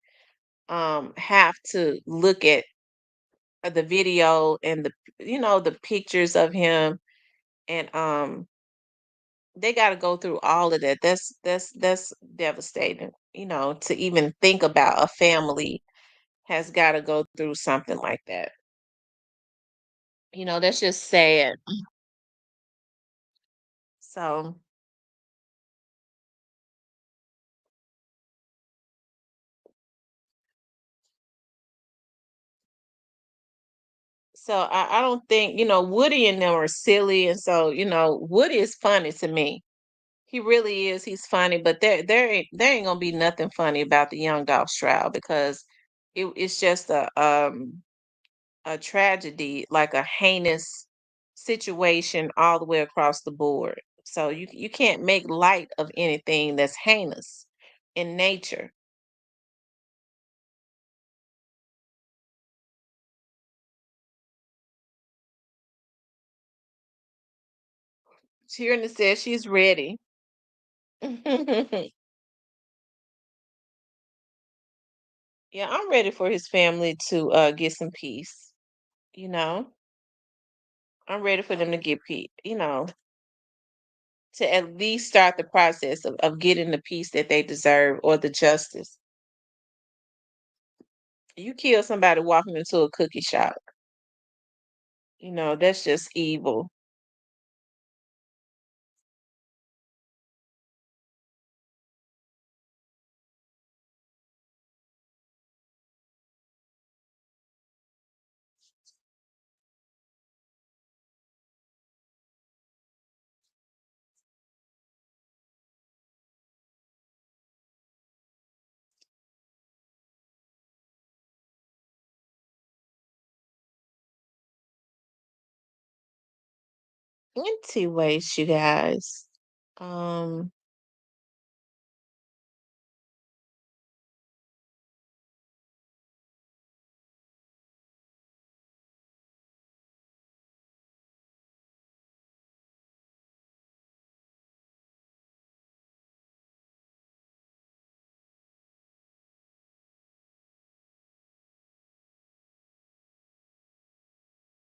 have to look at the video and the pictures of him, and they got to go through all of that. That's devastating, to even think about a family has got to go through something like that. That's just sad. So I don't think, Woody and them are silly, and so, Woody is funny to me. He really is. He's funny, but there ain't gonna be nothing funny about the Young Dolph's trial because it's just a tragedy, like a heinous situation all the way across the board. So you can't make light of anything that's heinous in nature. Tyranny says she's ready. Yeah, I'm ready for his family to get some peace. You know, I'm ready for them to get peace. To at least start the process of getting the peace that they deserve or the justice. You kill somebody walking into a cookie shop. That's just evil. Plenty ways, you guys. Um,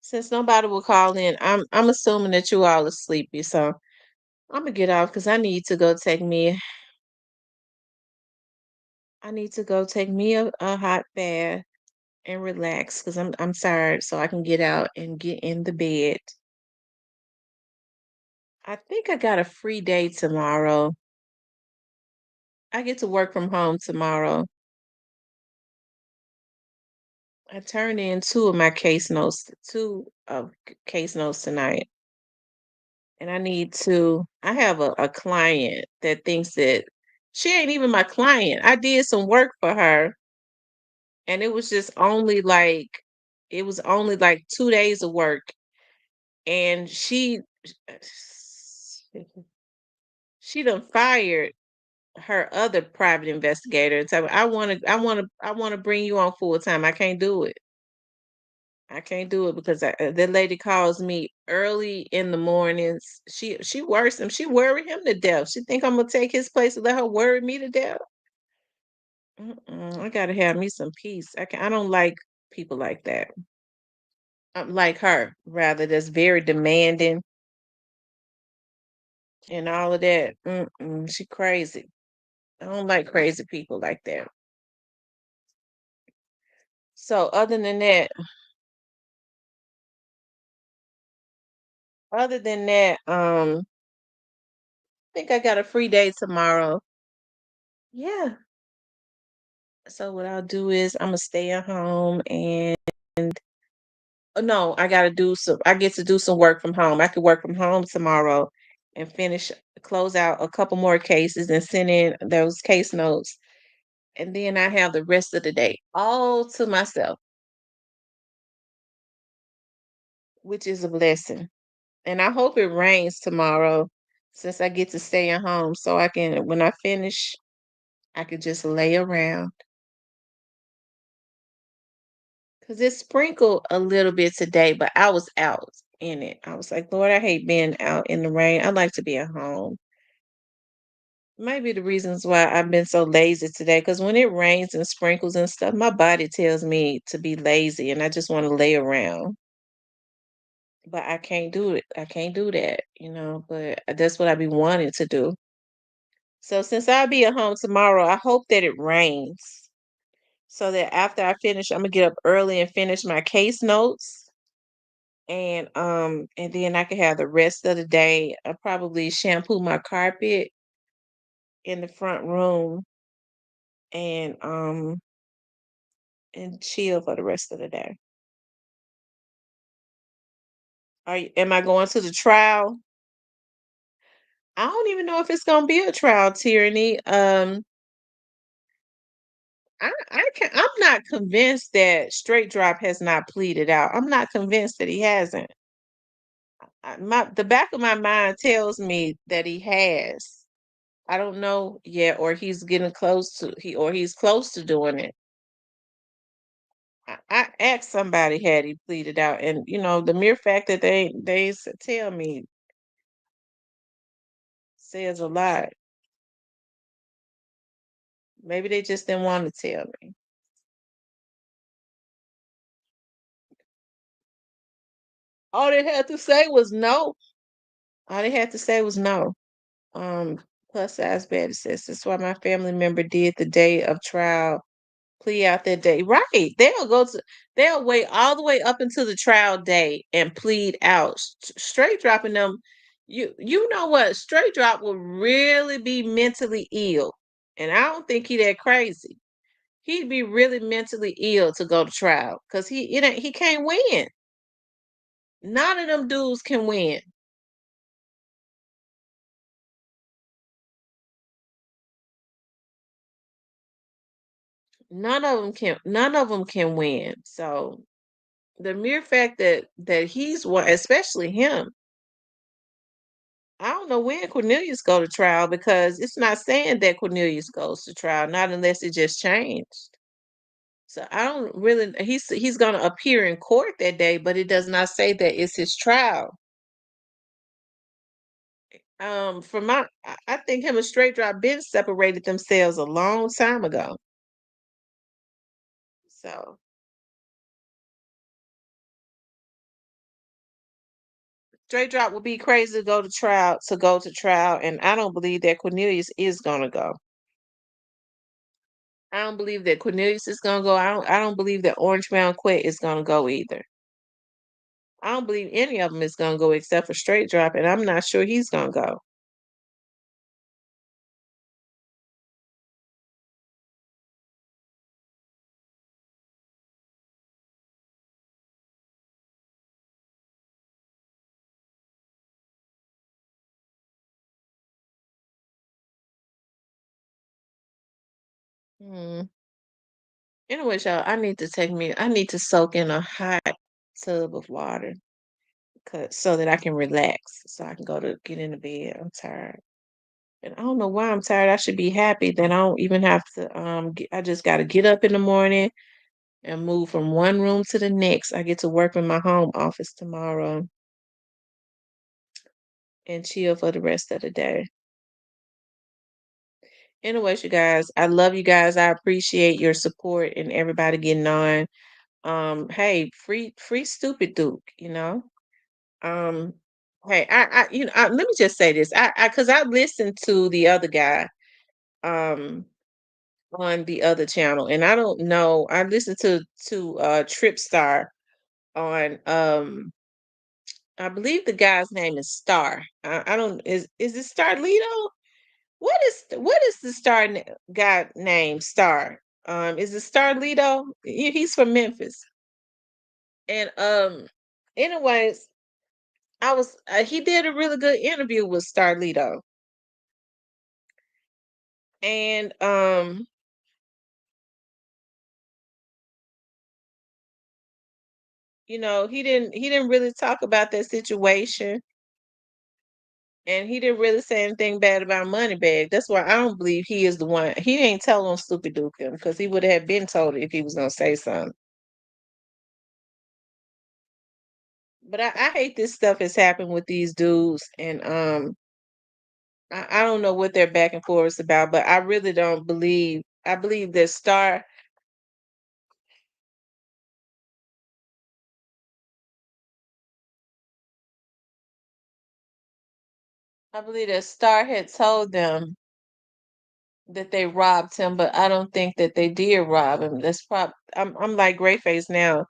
since nobody will call in, I'm assuming that you all are sleepy, so I'm gonna get off because I need to go take me a hot bath and relax because I'm tired, so I can get out and get in the bed. I think I got a free day tomorrow. I get to work from home tomorrow. I turned in two case notes tonight. And I have a client that thinks that she ain't even my client. I did some work for her and it was only like 2 days of work. And she done fired her other private investigator and tell me, I wanna bring you on full time. I can't do it. I can't do it because that lady calls me early in the mornings. She worries him. She worry him to death. She think I'm gonna take his place and let her worry me to death. I gotta have me some peace. I don't like people like that. Like her, rather, that's very demanding and all of that. She crazy. I don't like crazy people like that. So other than that, I think I got a free day tomorrow. Yeah. So what I'll do is I'm gonna stay at home and no, I get to do some work from home. I could work from home tomorrow and close out a couple more cases and send in those case notes. And then I have the rest of the day all to myself, which is a blessing. And I hope it rains tomorrow since I get to stay at home so when I finish, I could just lay around. Cause it sprinkled a little bit today, but I was out in it. I was like, Lord, I hate being out in the rain. I like to be at home. Maybe the reasons why I've been so lazy today, because when it rains and sprinkles and stuff, my body tells me to be lazy and I just want to lay around. But I can't do it. I can't do that. But that's what I be wanting to do. So since I'll be at home tomorrow, I hope that it rains so that after I finish, I'm gonna get up early and finish my case notes and then I can have the rest of the day. I probably shampoo my carpet in the front room and chill for the rest of the day. Am I going to the trial? I don't even know if it's gonna be a trial tyranny. I'm not convinced that Straight Drop has not pleaded out. I'm not convinced that he hasn't. The back of my mind tells me that he has. I don't know yet, or he's getting close to he's close to doing it. I asked somebody had he pleaded out, and the mere fact that tell me says a lot. Maybe they just didn't want to tell me. All they had to say was no. All they had to say was no. Um, Plus size bed says that's why my family member did the day of trial plea out that day. Right. They'll wait all the way up until the trial day and plead out. Straight dropping them. You know what? Straight drop will really be mentally ill. And I don't think he that crazy. He'd be really mentally ill to go to trial because he can't win. None of them dudes can win. None of them can win. So the mere fact that he's one, especially him, I don't know when Cornelius go to trial because it's not saying that Cornelius goes to trial, not unless it just changed. So I don't really. He's going to appear in court that day, but it does not say that it's his trial. From I think him and Straight Drop been separated themselves a long time ago. So Straight Drop would be crazy to go to trial, and I don't believe that Cornelius is gonna go. I don't believe that Cornelius is gonna go. I don't believe that Orange Mound Quet is gonna go either. I don't believe any of them is gonna go except for Straight Drop, and I'm not sure he's gonna go. Hmm. Anyways, y'all, I need to soak in a hot tub of water, so that I can relax, so I can go to get into bed. I'm tired. And I don't know why I'm tired. I should be happy that I don't even have to I just gotta get up in the morning and move from one room to the next. I get to work in my home office tomorrow and chill for the rest of the day. Anyways, you guys, I love you guys. I appreciate your support and everybody getting on. Hey, free stupid Duke. Um, hey, let me just say this. Cause I listened to the other guy, um, on the other channel, and I don't know. I listened to Tripstar on, I believe the guy's name is Star. I don't is it Starlito? What is the guy named Star? Is it Starlito? He's from Memphis. And anyways, he did a really good interview with Starlito. And he didn't really talk about that situation, and he didn't really say anything bad about Moneybag. That's why I don't believe he is the one. He ain't telling Stupid Duke him because he would have been told it if he was gonna say something. But I hate this stuff has happened with these dudes, and I don't know what their back and forth is about, but I really don't believe. I believe that Star had told them that they robbed him, but I don't think that they did rob him. I'm like Grayface now.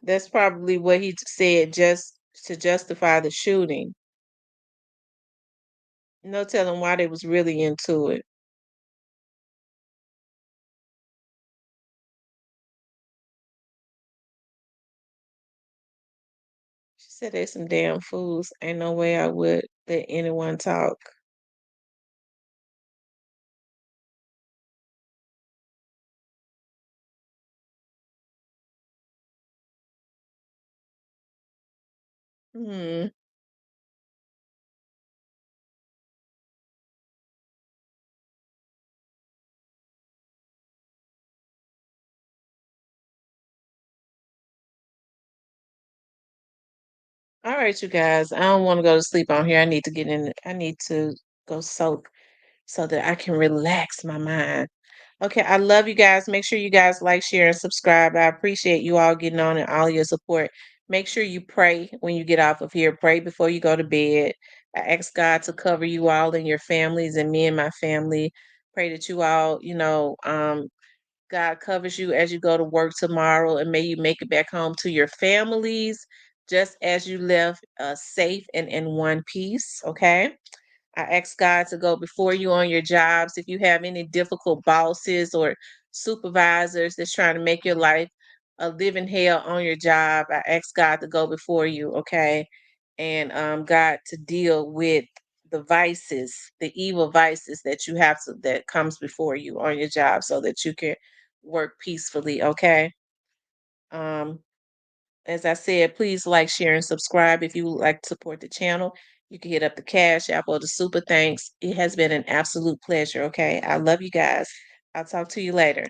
That's probably what he said just to justify the shooting. No telling why they was really into it. She said they some damn fools. Ain't no way I would let anyone talk. Hmm. All right, you guys. I don't want to go to sleep on here. I need to get in. I need to go soak so that I can relax my mind. Okay, I love you guys. Make sure you guys like, share, and subscribe. I appreciate you all getting on and all your support. Make sure you pray when you get off of here. Pray before you go to bed. I ask God to cover you all and your families and me and my family. Pray that you all, God covers you as you go to work tomorrow, and may you make it back home to your families just as you left, safe and in one piece. Okay. I ask God to go before you on your jobs. If you have any difficult bosses or supervisors that's trying to make your life a living hell on your job, I ask God to go before you, okay? And God to deal with the vices, the evil vices that you have to that comes before you on your job so that you can work peacefully, okay? Um, as I said, please like, share, and subscribe if you would like to support the channel. You can hit up the Cash App or the Super Thanks. It has been an absolute pleasure. Okay. I love you guys. I'll talk to you later.